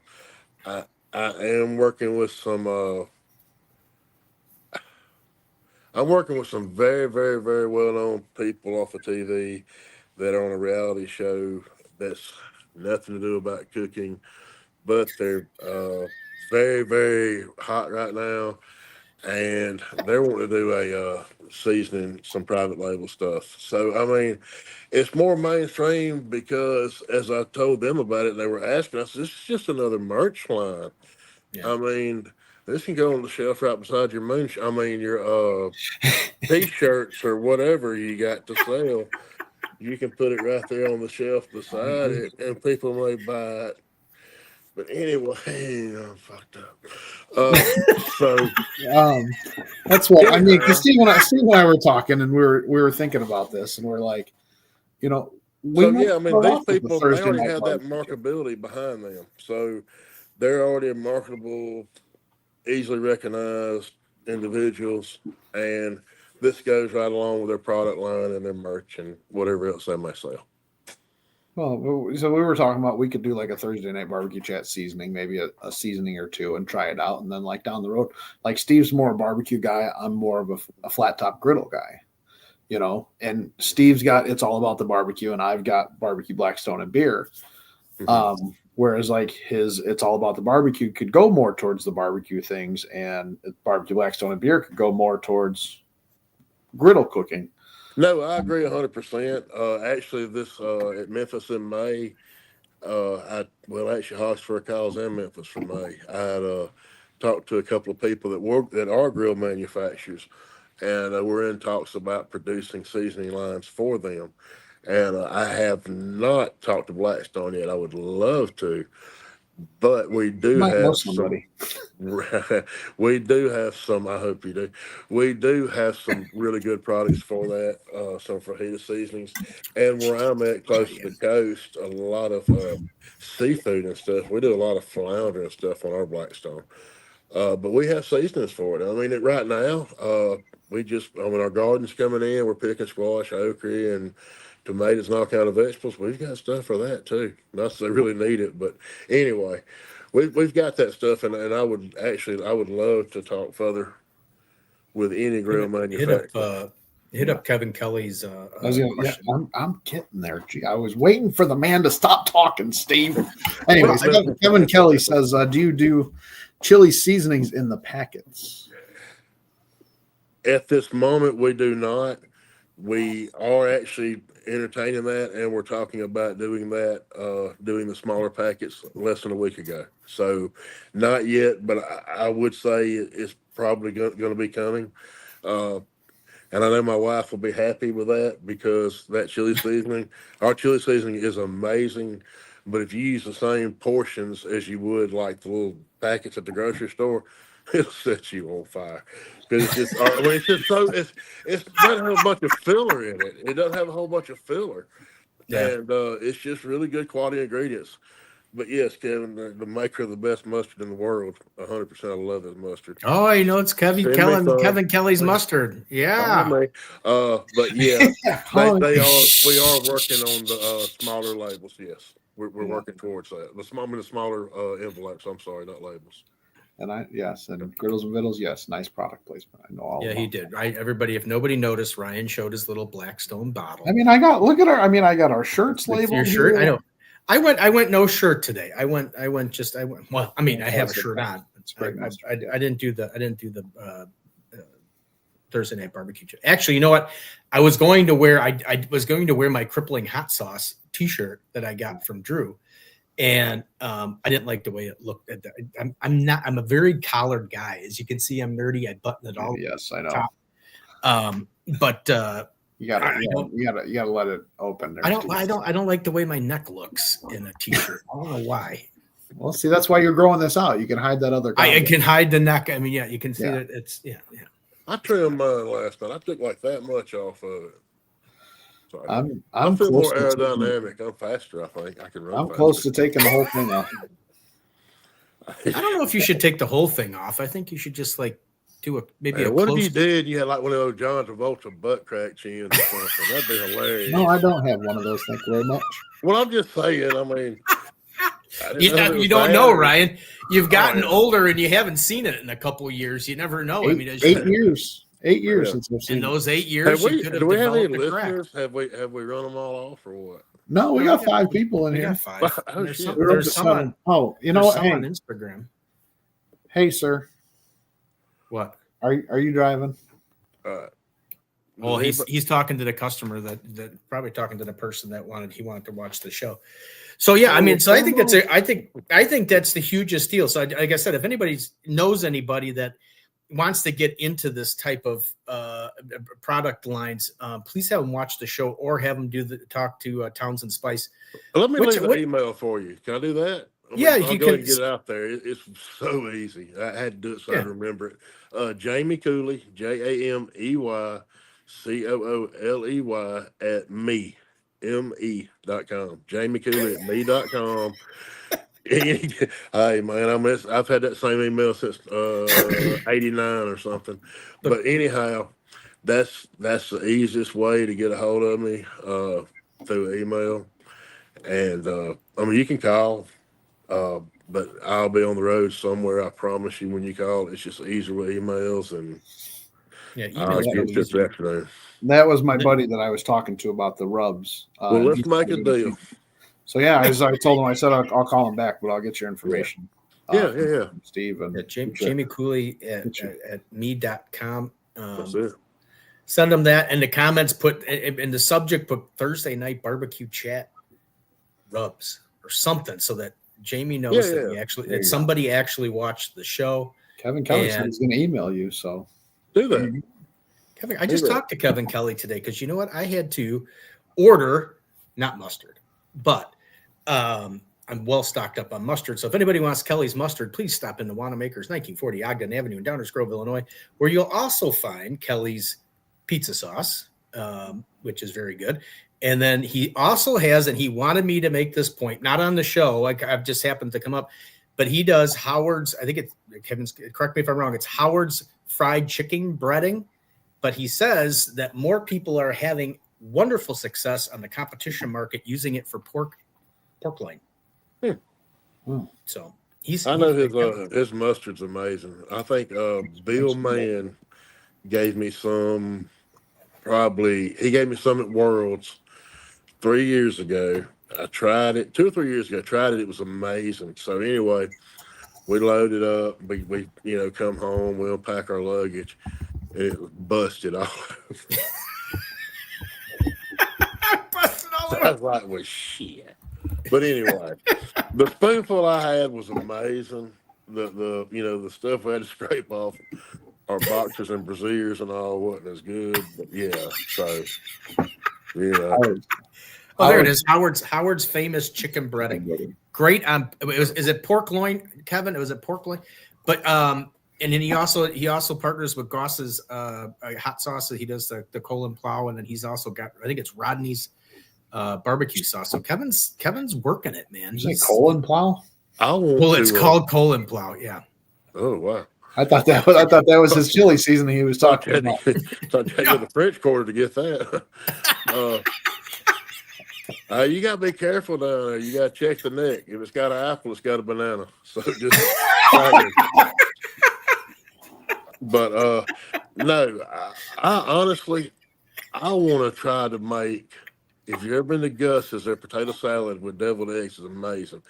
am working with some. I'm working with some very, very, very well-known people off of TV that are on a reality show that's nothing to do about cooking, but they're very, very hot right now, and they want to do a seasoning, some private label stuff. So, I mean, it's more mainstream because as I told them about it, they were asking us, this is just another merch line. Yeah. I mean, this can go on the shelf right beside your your T-shirts or whatever you got to sell. You can put it right there on the shelf beside it, and people may buy it. But anyway, I'm fucked up. That's what I mean. Because Steve and I were talking, and we were thinking about this, and we're like, I mean, these people they already have that marketability behind them, so they're already a marketable, easily recognized individuals, and this goes right along with their product line and their merch and whatever else they may sell. Well, so we were talking about we could do like a Thursday night barbecue chat seasoning, maybe a seasoning or two, and try it out, and then like down the road, like Steve's more a barbecue guy, I'm more of a flat top griddle guy, and Steve's got It's All About the Barbecue, and I've got Barbecue Blackstone and Beer. Mm-hmm. Whereas like It's All About the Barbecue could go more towards the barbecue things, and Barbecue Blackstone and Beer could go more towards griddle cooking. No, I agree 100%. Actually, this at Memphis in May, actually Hawksford, Kyle's in Memphis for May. I had talked to a couple of people that are grill manufacturers, and we're in talks about producing seasoning lines for them. And I have not talked to Blackstone yet. I would love to, but we do have somebody. We do have some. I hope you do. We do have some really good products for that. Some fajita seasonings, and where I'm at, close to the coast, a lot of seafood and stuff. We do a lot of flounder and stuff on our Blackstone. But we have seasonings for it. I mean, right now, our garden's coming in. We're picking squash, okra, and tomatoes and all kind of vegetables. We've got stuff for that too. Not that they really need it, but anyway, we've got that stuff, and I would love to talk further with any grill manufacturer. Hit up Kevin Kelly's. I'm getting there. Gee, I was waiting for the man to stop talking, Steve. Anyways, Kevin Kelly says, "Do you do chili seasonings in the packets?" At this moment, we do not. We are actually entertaining that, and we're talking about doing that, doing the smaller packets less than a week ago. So not yet, but I would say it's probably going to be coming. And I know my wife will be happy with that because that chili seasoning, our chili seasoning is amazing. But if you use the same portions as you would like the little packets at the grocery store, it'll set you on fire. Because it doesn't have a bunch of filler in it. It doesn't have a whole bunch of filler. Yeah. And it's just really good quality ingredients. But yes, Kevin, the maker of the best mustard in the world, 100%. I love this mustard. Oh, it's Kevin Kelly's mustard. Yeah. But yeah, we are working on the smaller labels. Yes, we're working towards that. The smaller envelopes. I'm sorry, not labels. And and Griddles and Vittles, yes, nice product placement. I know all. Yeah, he did. Right, everybody. If nobody noticed, Ryan showed his little Blackstone bottle. I mean, I got our shirts labeled. Your shirt, I know. I went no shirt today. I went. Well, I mean, I have a shirt on. I didn't do the Thursday night barbecue. Actually, you know what? I was going to wear. I was going to wear my crippling hot sauce T-shirt that I got from Drew. And I didn't like the way it looked. I'm a very collared guy. As you can see, I'm nerdy. I button it all. Yes, I know. Top. But You gotta let it open. I don't like the way my neck looks in a t-shirt. I don't know why. Well, see, that's why you're growing this out. You can hide that other. I can hide the neck. I mean, yeah, you can see that it's I trimmed mine last night. I took like that much off of it. So I'm feel close more to aerodynamic. I'm faster. I think I can run. I'm faster. close to taking the whole thing off. I don't know if you should take the whole thing off. I think you should just like do a what if you did? You had like one of those John Travolta butt crack chins or something. That'd be hilarious. No, I don't have one of those. Thank you very much. Well, I'm just saying. I mean, you don't know, Ryan. You've gotten older and you haven't seen it in a couple of years. You never know. I mean, 8 years. 8 years since I've seen in those 8 years. Do we have any listeners? Have we run them all off or what? No, we got 5 people in here. Got 5. There's some on, you know what? Hey, on Instagram. Hey, sir. What? Are you driving? Well, he's talking to the customer that probably talking to the person that wanted to watch the show. So yeah, I mean, so I think I think that's the hugest deal. So like I said, if anybody knows anybody that wants to get into this type of product lines, please have them watch the show or have them talk to Townsend Spice. Let me leave an email for you. Can I do that? Yeah, I'll go ahead and get it out there. It's so easy. I had to do it so I remember it. Jamey Cooley, JameyCooley at me.com. Jamey Cooley at me.com. Hey man, I've had that same email since 89 or something. But anyhow, that's the easiest way to get a hold of me through email. And I mean, you can call, but I'll be on the road somewhere. I promise you. When you call, it's just easier with emails, and I'll get this afternoon. That was my buddy that I was talking to about the rubs. Well, let's make a deal. So yeah, as I told him, I said I'll call him back, but I'll get your information. Yeah. Steve and Jamey Cooley at me.com. That's it. Send them that, and the comments put in the subject, put Thursday night barbecue chat rubs or something, so that Jamey knows that somebody actually watched the show. Kevin Kelly said he's going to email you, so do that. Kevin, I just talked to Kevin Kelly today because you know what? I had to order not mustard, but I'm well stocked up on mustard. So if anybody wants Kelly's mustard, please stop in the Wanamaker's 1940 Ogden Avenue in Downers Grove, Illinois, where you'll also find Kelly's pizza sauce, which is very good. And then he also has, and he wanted me to make this point, not on the show, like I've just happened to come up, but he does Howard's, I think it's, Kevin's, correct me if I'm wrong, it's Howard's fried chicken breading. But he says that more people are having wonderful success on the competition market using it for pork loin. So I know his mustard's amazing. I think Bill Mann gave me some. He gave me some at Worlds 3 years ago. I tried it 2 or 3 years ago. It was amazing. So anyway, we loaded up. We come home. We unpack our luggage, and it was busted off. So I was like, well, shit. But anyway, the spoonful I had was amazing. The stuff we had to scrape off our boxers and brassieres and all wasn't as good. But yeah, so there it is. Howard's famous chicken breading. Great on. Is it pork loin, Kevin? Was it pork loin? But and then he also partners with Goss's hot sauce. He does the colon plow, and then he's also got, I think it's Rodney's barbecue sauce. So Kevin's working it, man. Is it colon plow? It's called colon plow. Yeah. Oh wow. I thought that was his chili season he was talking about. Thought you had to go to the French Quarter to get that. You got to be careful down there. You got to check the neck. If it's got an apple, it's got a banana. So just. But no, I honestly, I want to try to make. If you've ever been to Gus's, their potato salad with deviled eggs is amazing.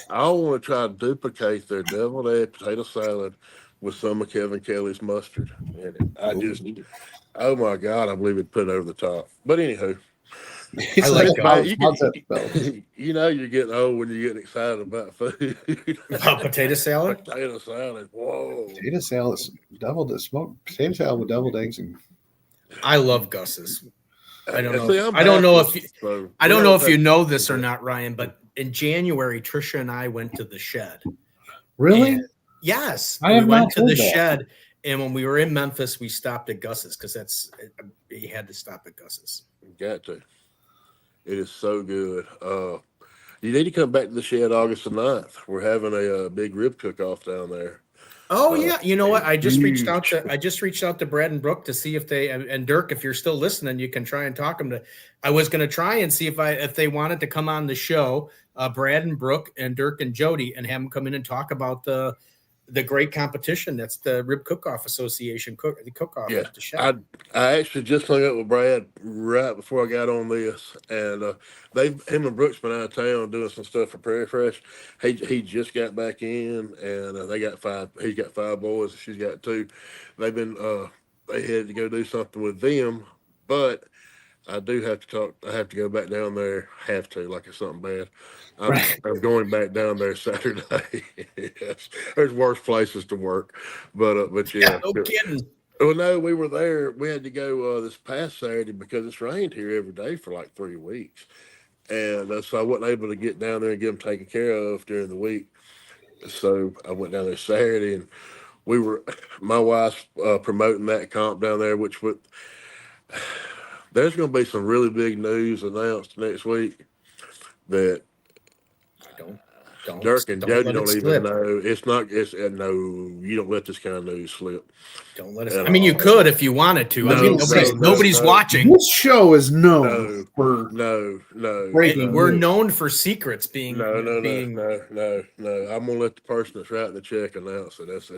I want to try to duplicate their deviled egg potato salad with some of Kevin Kelly's mustard in it. Oh my God, I believe it'd put it over the top. But anywho, I like you're getting old when you're getting excited about food. About potato salad? Potato salad. Whoa. Potato salad, smoked potato salad with deviled eggs. I love Gus's. I don't know. See, I don't know if you, so I don't know if you know this or not, Ryan, but in January, Trisha and I went to the shed. Really? And yes, I we have went not to the heard that. shed, and when we were in Memphis, we stopped at Gus's because you had to stop at Gus's. Got to. It is so good. You need to come back to the shed August the 9th. We're having a big rib cook-off down there. Oh yeah, you know what? I just reached out huge. to Brad and Brooke to see if they and Dirk, if you're still listening, you can try and talk them to. I was going to try and see if they wanted to come on the show, Brad and Brooke and Dirk and Jody, and have them come in and talk about the great competition that's the Rib Cook-Off Association the cook-off Yeah, at the shed. I actually just hung up with Brad right before I got on this, and him and Brooks been out of town doing some stuff for Prairie Fresh. He just got back in, and they got 5. He's got 5 boys, she's got 2. They've been they had to go do something with them, but I do have to talk. I have to go back down there. Have to, like it's something bad. I'm going back down there Saturday. Yes, there's worse places to work, but yeah. No kidding. Well, no, we were there. We had to go this past Saturday because it's rained here every day for like 3 weeks, and so I wasn't able to get down there and get them taken care of during the week. So I went down there Saturday, and my wife's promoting that comp down there, which would. There's going to be some really big news announced next week that Dirk and Jody don't even know. It's not. No. You don't let this kind of news slip. Don't let us. I mean, you could if you wanted to. No, I mean, nobody's watching. This show is known for breaking. We're known for secrets being. No. I'm gonna let the person that's writing the check announce it. That's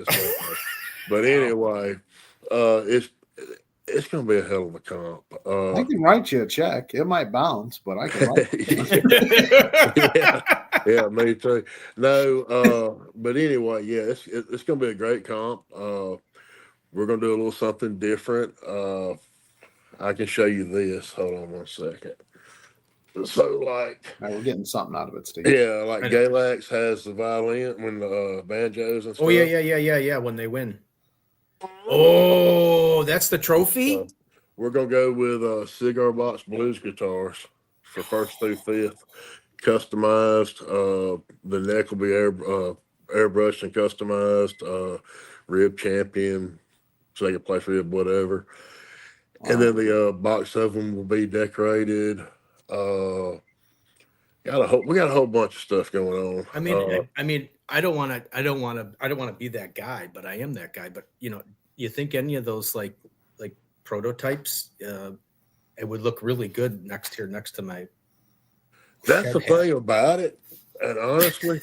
but anyway, it's going to be a hell of a comp. I can write you a check. It might bounce, but I can write yeah, me too. No, but anyway, yeah, it's going to be a great comp. We're going to do a little something different. I can show you this. Hold on 1 second. So, we're getting something out of it, Steve. Yeah, like Galax has the violin when the banjos and stuff. Oh, yeah, when they win. Oh, that's the trophy? We're going to go with cigar box blues guitars for 1st through 5th. Customized. The neck will be airbrushed and customized. Rib champion, second place rib, whatever. Wow. And then the box of them will be decorated. We got a whole bunch of stuff going on. I mean, I don't want to be that guy, but I am that guy. But you think any of those like prototypes, it would look really good next to my. That's the thing about it, and honestly,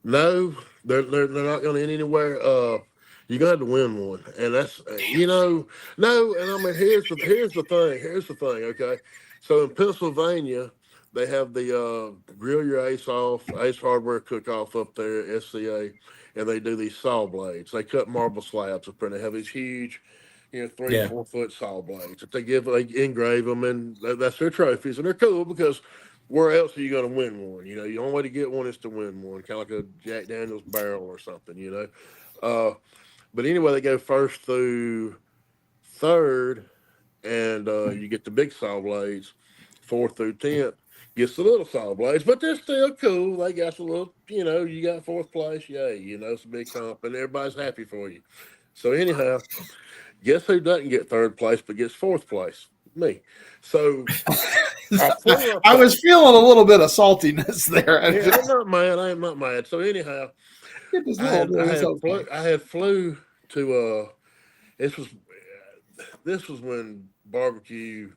no, they're not going to end anywhere. You're gonna have to win one, and that's no. And I mean, here's the thing. Okay, so in Pennsylvania, they have the Grill Your Ace Hardware Cook-Off up there at SCA, and they do these saw blades. They cut marble slabs up there, and they have these huge, 3-4 foot saw blades that they engrave them, and that's their trophies, and they're cool because where else are you going to win one? The only way to get one is to win one, kind of like a Jack Daniel's barrel or something, But anyway, they go 1st through 3rd, and you get the big saw blades. 4th through 10th gets the little saw blades, but they're still cool. They got the little, you got 4th place, yay, it's a big comp, and everybody's happy for you. So anyhow, guess who doesn't get 3rd place but gets 4th place? Me. So I was feeling a little bit of saltiness there. Yeah, I'm not mad. I am not mad. So anyhow, I had flew to this was when barbecue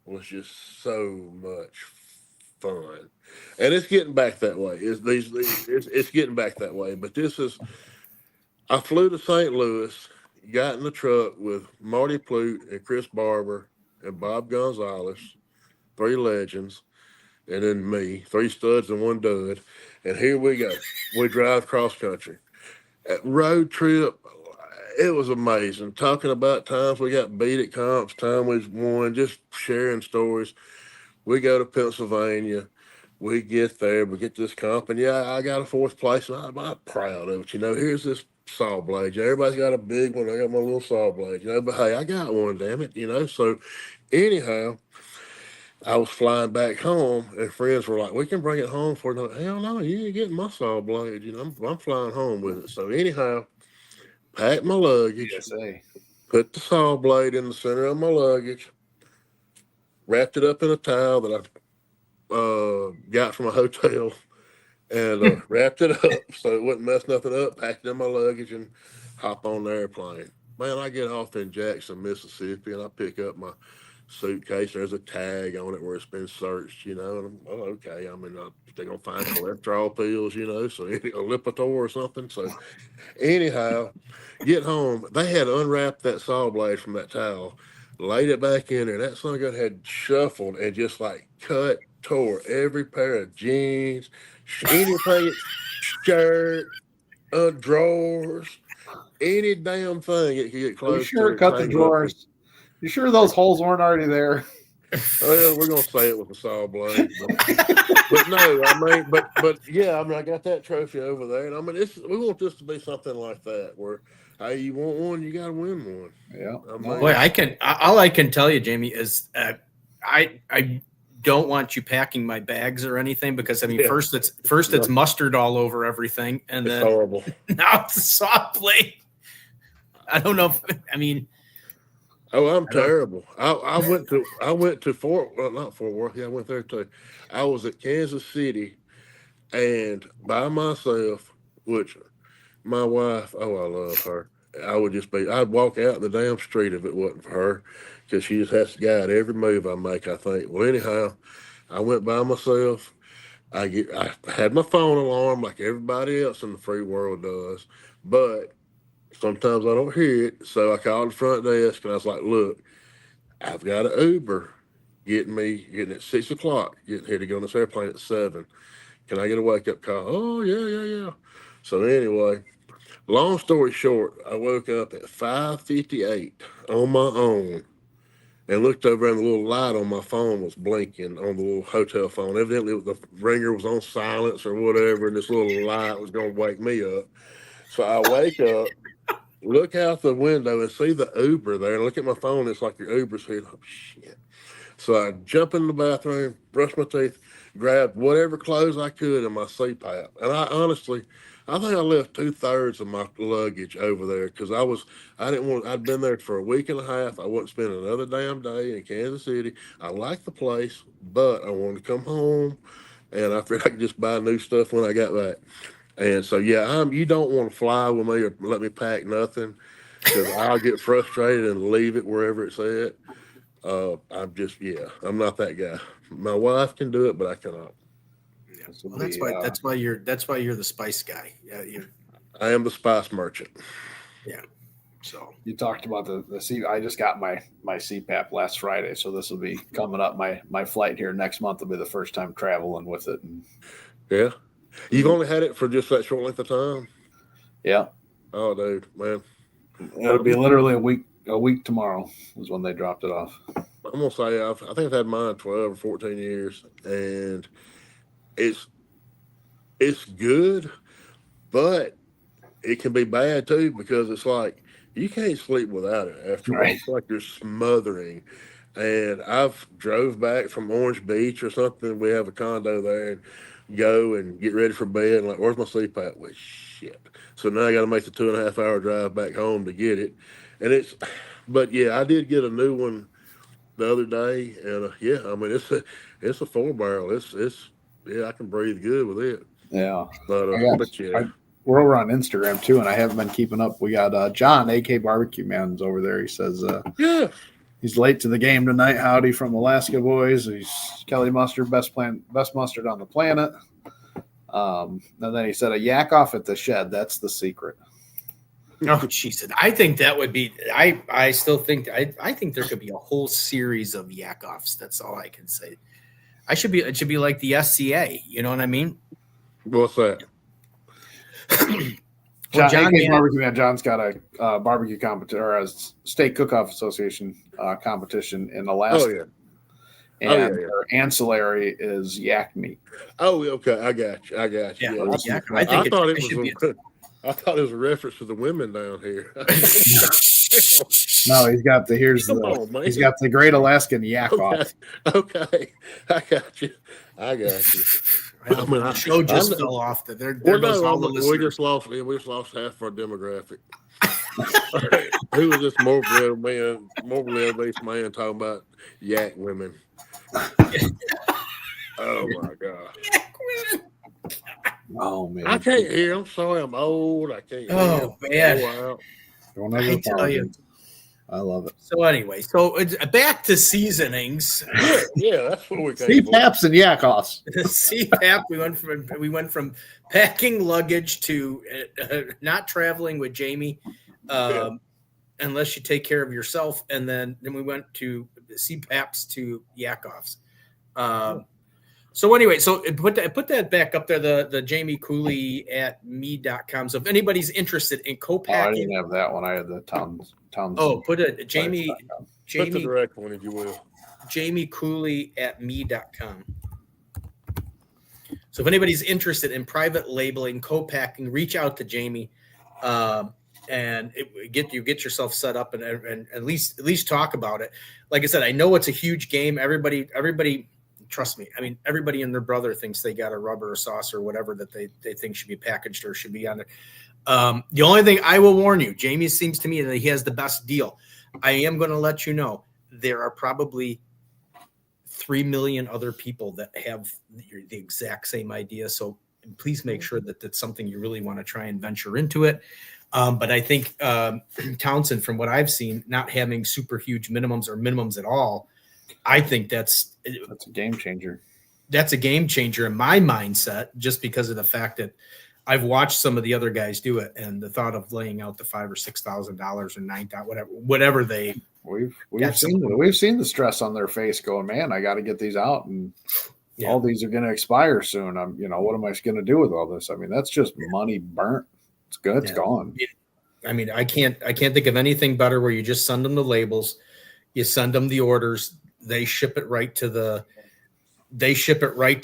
was just so much fun, and it's getting back that way. It's getting back that way. But I flew to St. Louis, got in the truck with Marty Plute and Chris Barber and Bob Gonzalez, 3 legends, and then me, 3 studs and 1 dud. And here we go. We drive cross country. Road trip, it was amazing. Talking about times we got beat at comps, time we won, just sharing stories. We go to Pennsylvania. We get there. We get this comp. And, I got a 4th place, and I'm proud of it. Here's this saw blade. Everybody's got a big one. I got my little saw blade. But, hey, I got one, damn it. So, anyhow, I was flying back home, and friends were like, "We can bring it home for no." Hell no, you ain't getting my saw blade. I'm flying home with it. So anyhow, packed my luggage, USA. put the saw blade in the center of my luggage, wrapped it up in a towel that I got from a hotel, and wrapped it up so it wouldn't mess nothing up. Packed it in my luggage and hop on the airplane. Man, I get off in Jackson, Mississippi, and I pick up my suitcase. There's a tag on it where it's been searched, and I'm, okay. I mean, they're gonna find cholesterol pills, so a Lipitor or something. So anyhow, get home. They had unwrapped that saw blade from that towel, laid it back in there. That son gun had shuffled and just like cut, tore every pair of jeans, anything, shirt, drawers, any damn thing it could get close. You sure cut the drawers? You sure those holes weren't already there? Well, we're gonna say it with a saw blade, but no, but yeah, I got that trophy over there, and we want this to be something like that, where hey, you want one, you got to win one. Yeah. Boy, all I can tell you, Jamey, is I don't want you packing my bags or anything, because first it's mustard all over everything, and then horrible. Now it's a saw blade. I don't know. Oh, I'm terrible. I went to not Fort Worth. Yeah, I went there too. I was at Kansas City, and by myself, which my wife, I love her. I'd walk out the damn street if it wasn't for her, because she just has to guide every move I make, I think. Well, anyhow, I went by myself. I had my phone alarm like everybody else in the free world does, but sometimes I don't hear it. So I called the front desk and I was like, look, I've got an Uber getting at 6 o'clock, getting here to go on this airplane at 7. Can I get a wake up call? Oh, yeah. So anyway, long story short, I woke up at 5:58 on my own and looked over, and the little light on my phone was blinking on the little hotel phone. Evidently, the ringer was on silence or whatever, and this little light was going to wake me up. So I wake up, look out the window, and see the Uber there, and look at my phone. It's like your Uber's here. Oh, shit. So I jump in the bathroom, brush my teeth, grabbed whatever clothes I could in my CPAP. And I think I left 2/3 of my luggage over there, because I'd been there for a week and a half. I wouldn't spend another damn day in Kansas City. I liked the place, but I wanted to come home, and I figured I could just buy new stuff when I got back. And so, yeah, you don't want to fly with me or let me pack nothing, because I'll get frustrated and leave it wherever it's at. I'm not that guy. My wife can do it, but I cannot. Yeah. Well, that's why you're the spice guy. Yeah, I am the spice merchant. Yeah. So you talked about the C. I just got my CPAP last Friday, so this will be coming up. My flight here next month will be the first time traveling with it. Yeah. You've only had it for just that short length of time? Yeah. Oh, dude, man. It'll be literally a week tomorrow is when they dropped it off. I'm going to say, I think I've had mine 12 or 14 years, and it's good, but it can be bad too, because it's like you can't sleep without it after a while. It's like you're smothering. And I've drove back from Orange Beach or something. We have a condo there, and go and get ready for bed, and like, where's my CPAP? Well, shit. So now I got to make the 2.5 hour drive back home to get it. And but yeah, I did get a new one the other day, and it's a 4-barrel. I can breathe good with it. Yeah. But yeah. We're over on Instagram too, and I haven't been keeping up. We got John, AK Barbecue Man's over there. He says, yeah. He's late to the game tonight. Howdy from Alaska, boys. He's Kelly Mustard, best mustard on the planet. And then he said a yak off at the shed. That's the secret. Oh, Jesus. I think that would be, I still think, I think there could be a whole series of yak offs. That's all I can say. It should be like the SCA. You know what I mean? What's that? Barbecue Man. John's got a barbecue competition, or a steak cook-off association competition in Alaska. Oh, yeah. And their ancillary is yak meat. Oh, okay. I got you. Yeah, I thought it was a reference to the women down here. No, he's got the he's got the Great Alaskan Yak Off. Okay, I got you. Well, the show just fell off. There goes all the listeners. We just lost half our demographic. Who was this morbidly obese man talking about yak women? Oh my God! Oh man, I can't hear. I'm sorry, I'm old. I can't hear. Oh man, I tell you, I love it. So anyway, it's back to seasonings. Yeah, that's what we came CPAPs and Yakoffs. CPAP. We went from packing luggage to not traveling with Jamey, unless you take care of yourself, and then we went to CPAPs to Yakoffs. So anyway, put that back up there, the Jamey Cooley at me.com. So if anybody's interested in co-packing. I didn't have that one. I had the Townsend. Oh, put it Jamey. Put the direct one if you will. Jamey Cooley at me.com. So if anybody's interested in private labeling, co-packing, reach out to Jamey, and get yourself set up and at least talk about it. Like I said, I know it's a huge game. Everybody. Trust me. I mean, everybody and their brother thinks they got a rubber or sauce or whatever that they think should be packaged or should be on there. The only thing I will warn you, Jamey seems to me that he has the best deal. I am going to let you know there are probably 3 million other people that have the exact same idea. So please make sure that that's something you really want to try and venture into it. But I think Townsend, from what I've seen, not having super huge minimums or minimums at all, I think that's a game changer. That's a game changer in my mindset, just because of the fact that I've watched some of the other guys do it, and the thought of laying out the $5,000 or $6,000 or $9,000, whatever they we've seen the stress on their face, going, man, I got to get these out, and all these are going to expire soon. What am I going to do with all this? I mean, that's just money burnt. It's good. It's gone. I mean, I can't think of anything better where you just send them the labels, you send them the orders. They ship it right to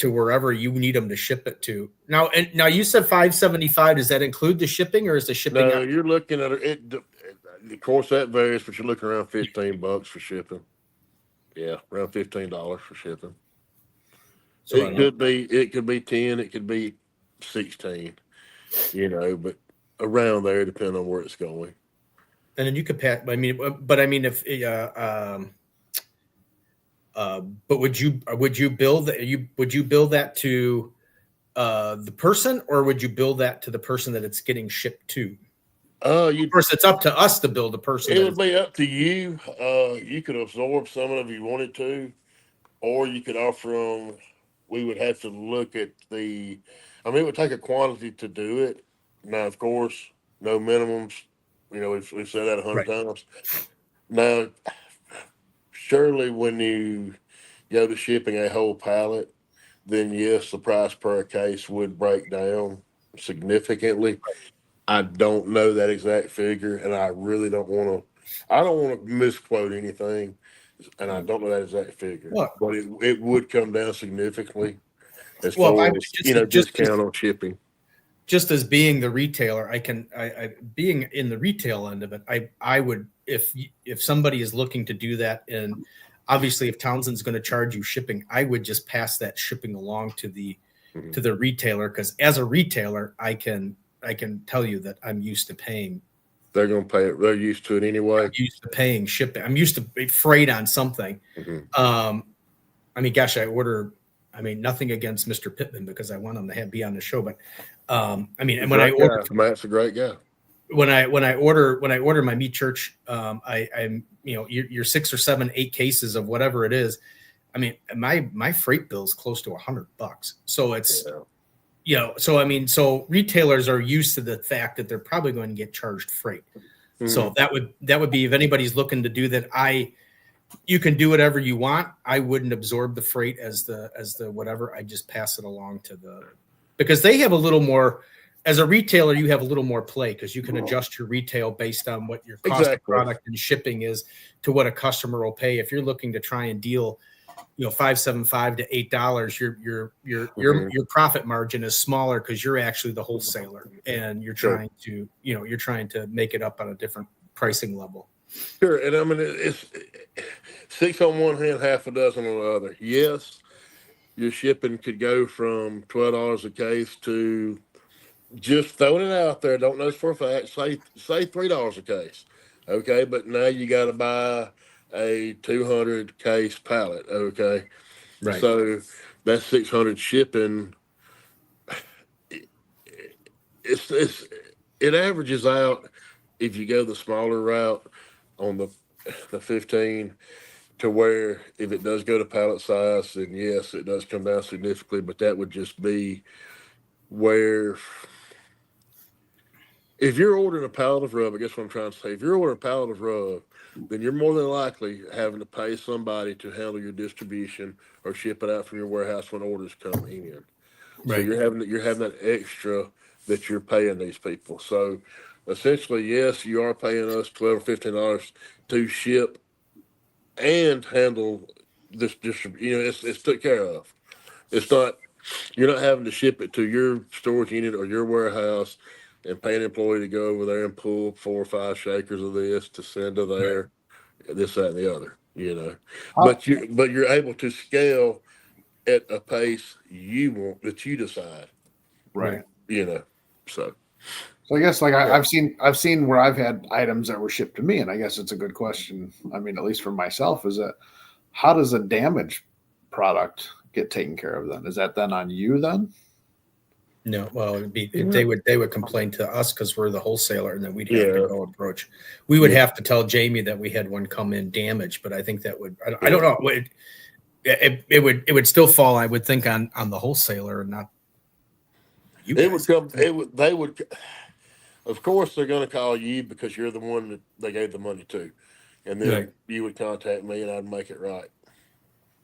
wherever you need them to ship it to. Now you said $575. Does that include the shipping, or is the shipping? No, you're looking at it. Of course, that varies, but you're looking around $15 for shipping. Yeah, around $15 for shipping. So it could be 10, it could be 16. But around there, depending on where it's going. And then you could pack. But if but would you bill that to the person, or would you bill that to the person that it's getting shipped to? Of course, it's up to us to bill the person. It would be up to you. You could absorb some of it if you wanted to, or you could offer them. We would have to look at it would take a quantity to do it. Now, of course, no minimums. We've said that 100 times. Now, surely when you go to shipping a whole pallet, then yes, the price per case would break down significantly. I don't know that exact figure, and I really don't want to misquote anything, and I don't know that exact figure. But it would come down significantly as far as discount on shipping. Just as being the retailer, being in the retail end of it, I would, if somebody is looking to do that, and obviously if Townsend's going to charge you shipping, I would just pass that shipping along to the retailer, because as a retailer, I can tell you that I'm used to paying. They're going to pay it. They're used to it anyway. I'm used to paying shipping. I'm used to freight on something. I order. Nothing against Mr. Pittman, because I want him to be on the show, but Matt's a great guy. When I order my meat church, I'm you're 6 or 7, 8 cases of whatever it is. I mean, my freight bill is close to $100. So it's, so retailers are used to the fact that they're probably going to get charged freight. So that would be, if anybody's looking to do that, you can do whatever you want. I wouldn't absorb the freight as the whatever. I just pass it along because they have a little more. As a retailer, you have a little more play, because you can adjust your retail based on what your cost of product and shipping is to what a customer will pay. If you're looking to try and deal, $5.75 to $8, your profit margin is smaller, because you're actually the wholesaler, and you're trying to make it up on a different pricing level. Sure, and I mean it's 6 on one hand, half a dozen on the other. Yes, your shipping could go from $12 a case to, just throwing it out there, don't know this for a fact, say $3 a case. Okay, but now you got to buy a 200 case pallet. Okay, Right. so that's 600 shipping. It averages out if you go the smaller route on the 15, to where if it does go to pallet size, then yes, it does come down significantly, but that would just be where, if you're ordering a pallet of rub, I guess what I'm trying to say, if you're ordering a pallet of rub, then you're more than likely having to pay somebody to handle your distribution or ship it out from your warehouse when orders come in. So Right. you're having that extra that you're paying these people. So essentially, yes, you are paying us $12 or $15 to ship and handle this distribution. You know, it's took care of. It's not, you're not having to ship it to your storage unit or your warehouse and pay an employee to go over there and pull 4 or 5 shakers of this to send to there, this, that, and the other. You know, but you're able to scale at a pace you want, that you decide. Right. You know, so I guess like I've seen where I've had items that were shipped to me, and I guess it's a good question. I mean, at least for myself, is that how does a damaged product get taken care of then? Is that then on you then? No, well, it'd be they would complain to us because we're the wholesaler, and then we'd have to go approach. We would have to tell Jamey that we had one come in damaged, but I think that would I don't know. It would still fall, I would think, on the wholesaler and not you guys. it would come. They would. Of course, they're going to call you because you're the one that they gave the money to, and then you would contact me, and I'd make it right.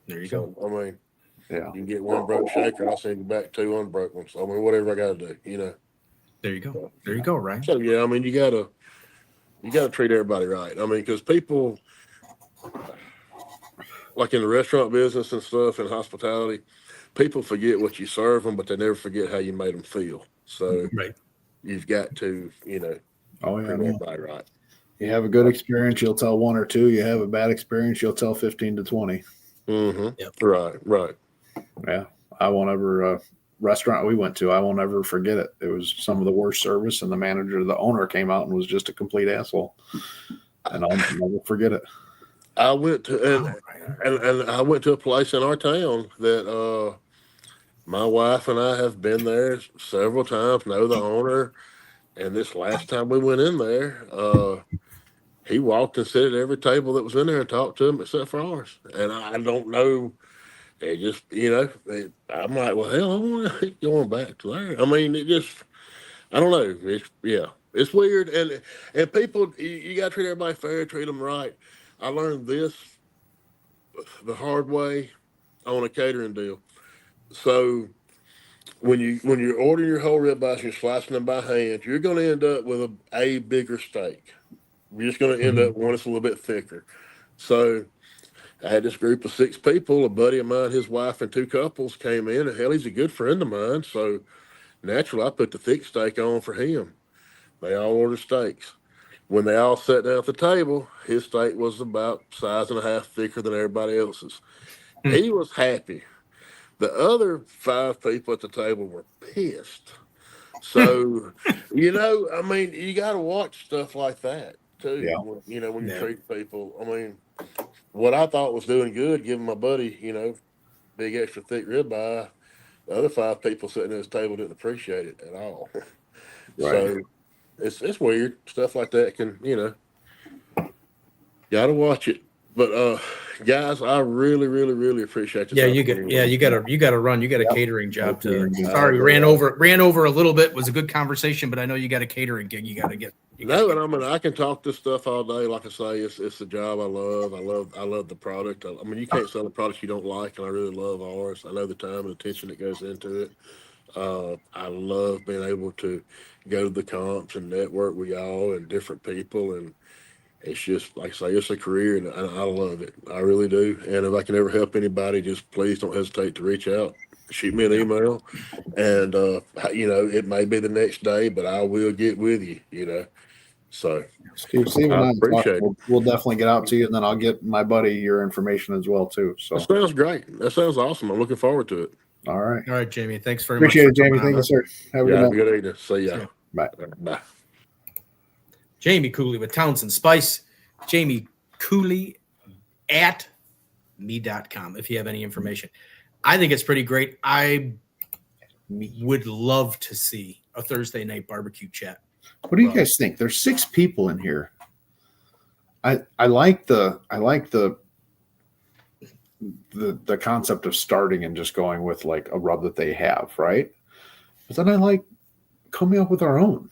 There you go. I mean, Yeah. you can get one broke shaker, I'll send you back 2 unbroke ones. I mean, whatever I got to do, you know. There you go. There you go, Ryan. So yeah, I mean, you gotta treat everybody right. I mean, because people, like in the restaurant business and stuff and hospitality, people forget what you serve them, but they never forget how you made them feel. So you've got to, you know, treat everybody right. You have a good experience, you'll tell 1 or 2. You have a bad experience, you'll tell 15 to 20. Mm-hmm. Yep. Right. Yeah, I won't ever. Restaurant we went to, I won't ever forget it. It was some of the worst service, and the owner came out and was just a complete asshole, and I'll never forget it. I went to and I went to a place in our town that my wife and I have been there several times, know the owner, and this last time we went in there, he walked and sat at every table that was in there and talked to him except for ours. And I don't know, it just, you know, I'm like, well, hell, I want to keep going back to there. I mean, it just, I don't know. It's weird. And people, you got to treat everybody fair, treat them right. I learned this the hard way on a catering deal. So when you're ordering your whole rib eyes, you're slicing them by hand, you're going to end up with a bigger steak. You're just going to end up one that's a little bit thicker. So I had this group of 6 people, a buddy of mine, his wife, and 2 couples came in, and hell, he's a good friend of mine. So naturally, I put the thick steak on for him. They all ordered steaks. When they all sat down at the table, his steak was about size and a half thicker than everybody else's. He was happy. The other 5 people at the table were pissed. So, you know, I mean, you got to watch stuff like that too. Yeah. You know, when you treat people. I mean, what I thought was doing good, giving my buddy, you know, big extra thick ribeye, the other 5 people sitting at his table didn't appreciate it at all. So it's weird. Stuff like that can, you know, gotta watch it. But guys, I really, really, really appreciate you. You gotta run. You got a catering job to. Sorry, ran over a little bit. It was a good conversation, but I know you got a catering gig. You got to get. No, and I mean, I can talk this stuff all day. Like I say, it's the job I love. I love the product. I mean, you can't sell a product you don't like, and I really love ours. I know the time and attention that goes into it. I love being able to go to the comps and network with y'all and different people, and it's just, like I say, it's a career, and I love it. I really do. And if I can ever help anybody, just please don't hesitate to reach out. Shoot me an email, and you know, it may be the next day, but I will get with you. You know, So, Steve, I appreciate it. We'll definitely get out to you, and then I'll get my buddy your information as well too. So that sounds great. That sounds awesome. I'm looking forward to it. All right, Jamey. Thanks very much. Appreciate it, Jamey. Thank you, sir. Have a good evening. See ya. Bye. Bye. Jamey Cooley with Townsend Spice. Jamey Cooley at me.com if you have any information. I think it's pretty great. I would love to see a Thursday night barbecue chat. What do you guys think? There's 6 people in here. I like the concept of starting and just going with like a rub that they have, right? But then I like coming up with our own.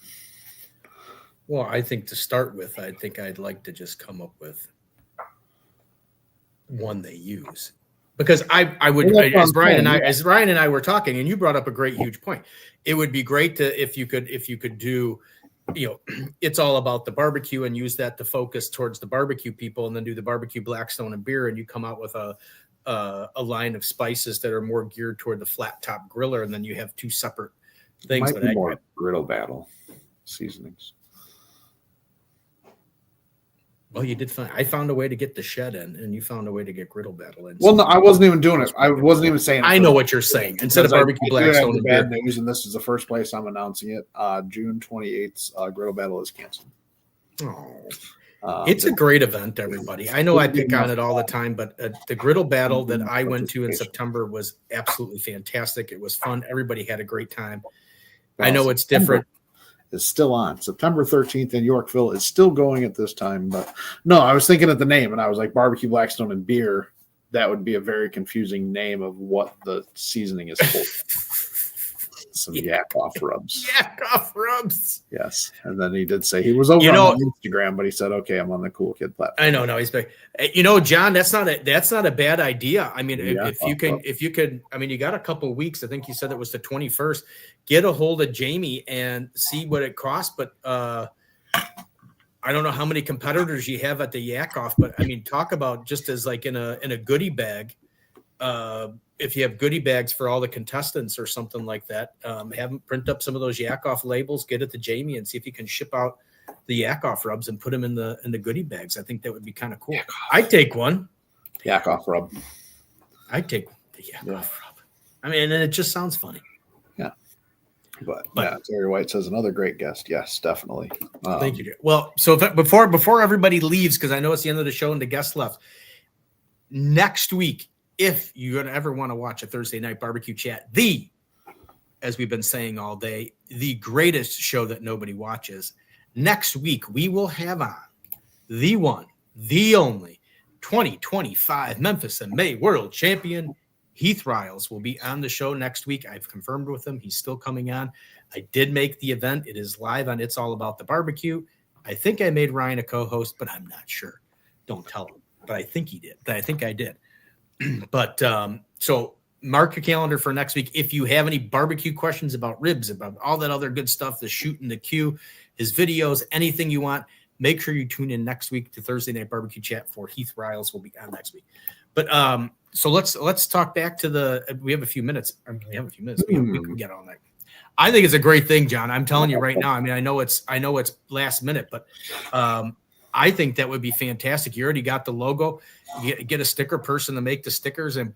Well, I think to start with, I think I'd like to just come up with one they use. Because I would, as Ryan and I were talking, and you brought up a great, huge point. It would be great to if you could do, it's all about the barbecue and use that to focus towards the barbecue people, and then do the barbecue Blackstone and beer, and you come out with a line of spices that are more geared toward the flat top griller, and then you have 2 separate things. Might be more griddle battle seasonings. Well, you did find. I found a way to get the shed in, and you found a way to get griddle battle in. Well, no, I wasn't even doing it. I wasn't even saying it. I know what you're saying. Instead of barbecue Blackstone, bad news, and this is the first place I'm announcing it. June 28th, griddle battle is canceled. It's a great event, everybody. I know I pick on it all the time, but the griddle battle that I went to in September was absolutely fantastic. It was fun. Everybody had a great time. I know it's different. Is still on September 13th in Yorkville. It's still going at this time, but no, I was thinking of the name, and I was like, barbecue Blackstone and beer. That would be a very confusing name of what the seasoning is for. Some yak off rubs. Yak off rubs. Yes, and then he did say he was over on Instagram, but he said, "Okay, I'm on the Cool Kid platform." I know, no, he's big. John, that's not a bad idea. I mean, if you could, I mean, you got a couple of weeks. I think you said it was the 21st. Get a hold of Jamey and see what it costs. But I don't know how many competitors you have at the yak off. But I mean, talk about just as like in a goodie bag. If you have goodie bags for all the contestants or something like that, have them print up some of those yak off labels, get it to Jamey, and see if you can ship out the yak off rubs and put them in the goodie bags. I think that would be kind of cool. I'd take one. Yak off rub. I'd take the yak off rub. I mean, and it just sounds funny. Yeah. But yeah, Terry White says another great guest. Yes, definitely. Thank you. Well, so before everybody leaves, because I know it's the end of the show and the guest left, next week, if you're going to ever want to watch a Thursday night barbecue chat, as we've been saying all day, the greatest show that nobody watches, next week we will have on the one, the only 2025 Memphis and May World Champion, Heath Riles will be on the show next week. I've confirmed with him. He's still coming on. I did make the event. It is live on It's All About the Barbecue. I think I made Ryan a co-host, but I'm not sure. Don't tell him. But I think he did. I think I did. But so mark your calendar for next week. If you have any barbecue questions about ribs, about all that other good stuff, the shoot and the queue, his videos, anything you want, make sure you tune in next week to Thursday Night Barbecue Chat for Heath Riles will be on next week. But so let's talk back to we have a few minutes. We can get on that. I think it's a great thing, John. I'm telling you right now. I mean, I know it's last minute, but I think that would be fantastic. You already got the logo. You get a sticker person to make the stickers and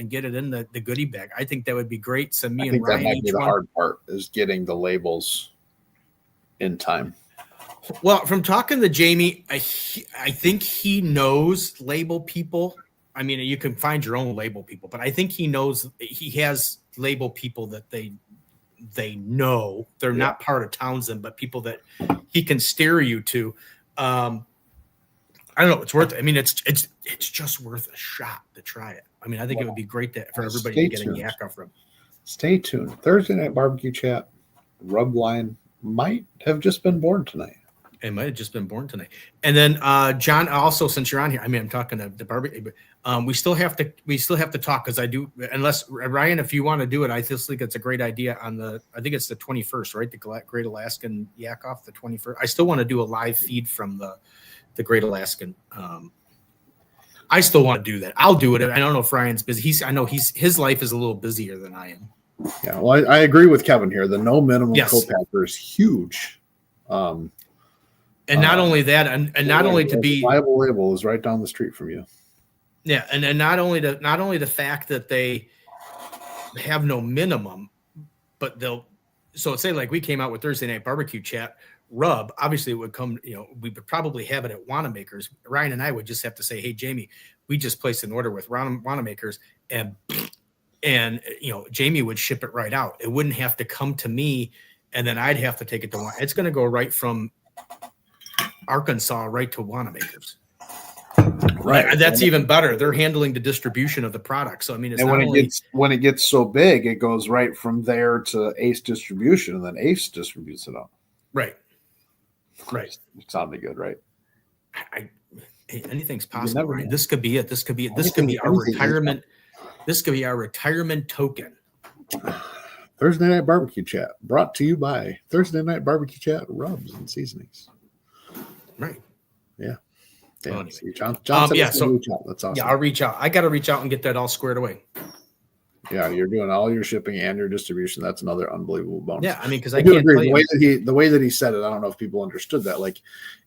get it in the goodie bag. I think that would be great. So me and Ryan, that might be the hard part is getting the labels in time. Well, from talking to Jamey, I think he knows label people. I mean, you can find your own label people, but I think he knows he has label people that they know. They're not part of Townsend, but people that he can steer you to. I don't know. It's worth it. I mean, it's just worth a shot to try it. I mean, I think it would be great for everybody to get a yak off rub. Stay tuned. Thursday Night Barbecue Chat rub line might have just been born tonight. It might have just been born tonight. And then John, also since you're on here, I mean, I'm talking to the barbecue. We still have to talk because I do. Unless Ryan, if you want to do it, I just think it's a great idea. I think it's the 21st, right? The Great Alaskan Yak Off, the 21st. I still want to do a live feed from the Great Alaskan. I still want to do that. I'll do it. I don't know if Ryan's busy. I know his life is a little busier than I am. Yeah, well, I agree with Kevin here. The no minimum co-packer is huge. And not only that, and not only to be viable label is right down the street from you. Yeah, and not only the fact that they have no minimum, but they'll say like we came out with Thursday Night Barbecue Chat rub. Obviously, it would come. We would probably have it at Wanamaker's. Ryan and I would just have to say, "Hey, Jamey, we just placed an order with Wanamaker's," and Jamey would ship it right out. It wouldn't have to come to me, and then I'd have to take it to one. It's going to go right from Arkansas right to Wanamaker's. Right, and that's even better. They're handling the distribution of the product. So I mean, when it gets so big, it goes right from there to Ace Distribution, and then Ace distributes it out. Right. It sounded good, right? Anything's possible. Right? This could be it. This could be our retirement. This could be our retirement token. Thursday Night Barbecue Chat, brought to you by Thursday Night Barbecue Chat rubs and seasonings. Right. Yeah. Yeah. Well, anyway. John said reach out. That's awesome. Yeah, I'll reach out. I got to reach out and get that all squared away. Yeah, you're doing all your shipping and your distribution. That's another unbelievable bonus. Yeah, I mean, because I can't agree. The way that he said it, I don't know if people understood that. Like,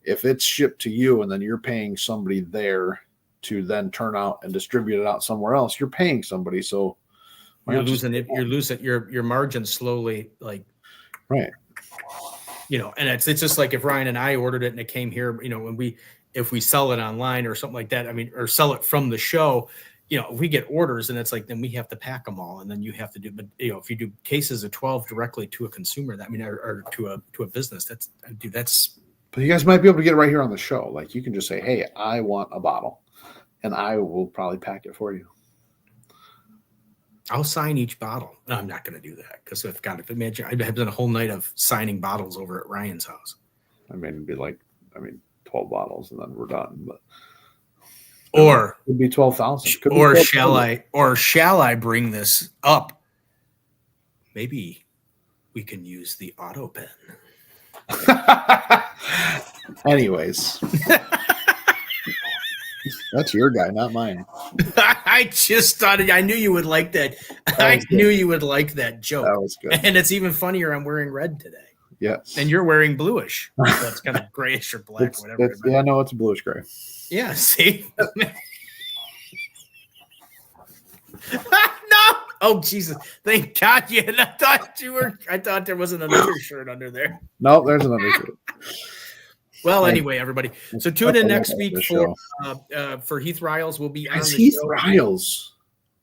if it's shipped to you and then you're paying somebody there to then turn out and distribute it out somewhere else, you're paying somebody. So you're losing it. You're losing your margin slowly. Like, right. And it's just like if Ryan and I ordered it and it came here. If we sell it online or something like that. I mean, or sell it from the show. If we get orders and it's like, then we have to pack them all and then you have to do, but if you do cases of 12 directly to a consumer, or to a business, but you guys might be able to get it right here on the show. Like you can just say, "Hey, I want a bottle," and I will probably pack it for you. I'll sign each bottle. No, I'm not going to do that because imagine I've done a whole night of signing bottles over at Ryan's house. I mean, it'd be 12 bottles and then we're done, but. Or it could be 12,000. Or shall I bring this up? Maybe we can use the auto pen. Anyways, that's your guy, not mine. I just thought I knew you would like that. I knew you would like that joke. That was good. And it's even funnier. I'm wearing red today. Yes. And you're wearing bluish. That's kind of grayish or black, whatever. It's a bluish gray. Yeah, see? No. Oh, Jesus. Thank God. I thought there wasn't another shirt under there. No, there's another shirt. Well, anyway, everybody. So tune in next week for Heath Riles. Will be on the Heath show. Riles.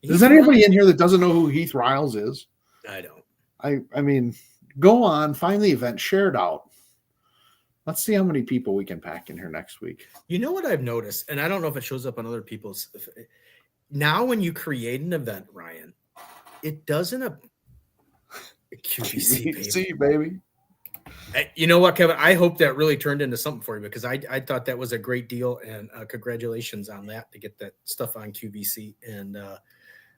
Is there anybody in here that doesn't know who Heath Riles is? I don't. I mean, go on, find the event, share it out. Let's see how many people we can pack in here next week. You know what I've noticed, and I don't know if it shows up on other people's. Now, when you create an event, Ryan, it doesn't a QVC baby. You know what, Kevin? I hope that really turned into something for you because I thought that was a great deal, and congratulations on that to get that stuff on QVC, and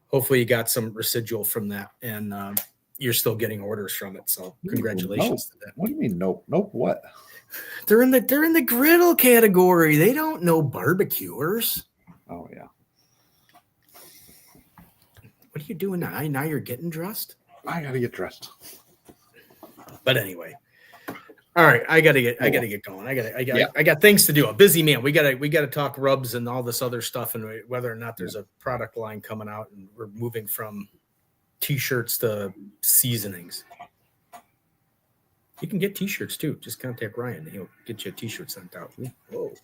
hopefully you got some residual from that, and you're still getting orders from it. So congratulations to that. What do you mean? Nope. What? They're in the griddle category. They don't know barbecuers. Oh yeah. What are you doing now? Now you're getting dressed? I gotta get dressed. But anyway. All right. I gotta get going. I got things to do. A busy man. We gotta talk rubs and all this other stuff and whether or not there's a product line coming out, and we're moving from t-shirts to seasonings. You can get t-shirts too. Just contact Ryan. He'll get you a t-shirt sent out. Whoa.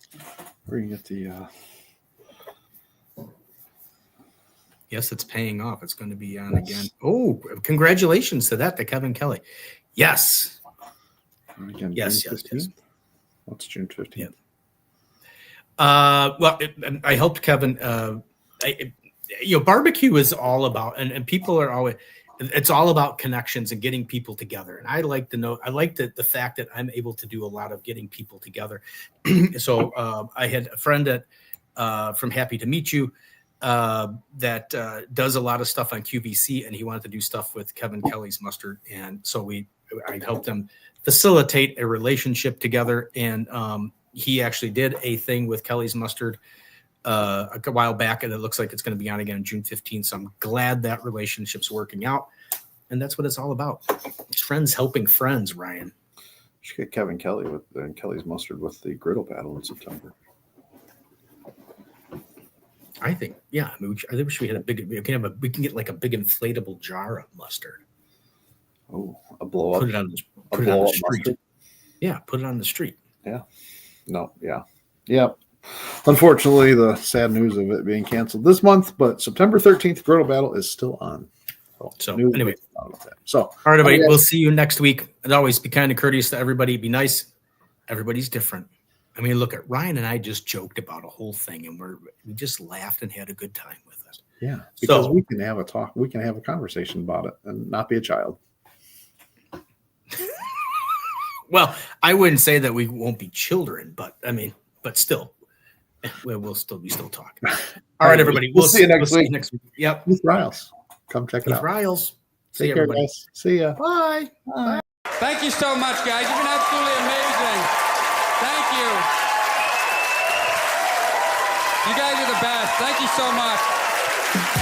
Where you get the Yes, it's paying off. It's going to be on again. Oh, congratulations to Kevin Kelly. Yes. Again, yes. What's June 15th? Yeah. Well, I helped Kevin. Barbecue is all about, and people are always, it's all about connections and getting people together. And I like the fact that I'm able to do a lot of getting people together. So I had a friend from Happy to Meet You that does a lot of stuff on QVC, and he wanted to do stuff with Kevin Kelly's mustard. And so I helped him facilitate a relationship together. And he actually did a thing with Kelly's mustard a while back, and it looks like it's going to be on again on June 15th. So I'm glad that relationship's working out. And that's what it's all about. It's friends helping friends, Ryan. Should get Kevin Kelly and Kelly's Mustard with the griddle battle in September. I think, yeah. I mean, I think we had we can get like a big inflatable jar of mustard. Oh, a blow up. Put it on the street. Mustard? Yeah, put it on the street. Yeah. No. Yeah. Yep. Unfortunately, the sad news of it being canceled this month, but September 13th, griddle battle is still on. So anyway, all right, everybody, we'll see you next week. As always, be kind and courteous to everybody. Be nice. Everybody's different. I mean, look at Ryan and I just joked about a whole thing, and we just laughed and had a good time with it. Yeah, because we can have a talk. We can have a conversation about it and not be a child. Well, I wouldn't say that we won't be children, but I mean, but still, we'll still talk. All right, everybody. We'll see you next week. Yep. With Riles. Come check it out. Riles. See you, everybody. Guys. See ya. Bye. Bye. Thank you so much, guys. You've been absolutely amazing. Thank you. You guys are the best. Thank you so much.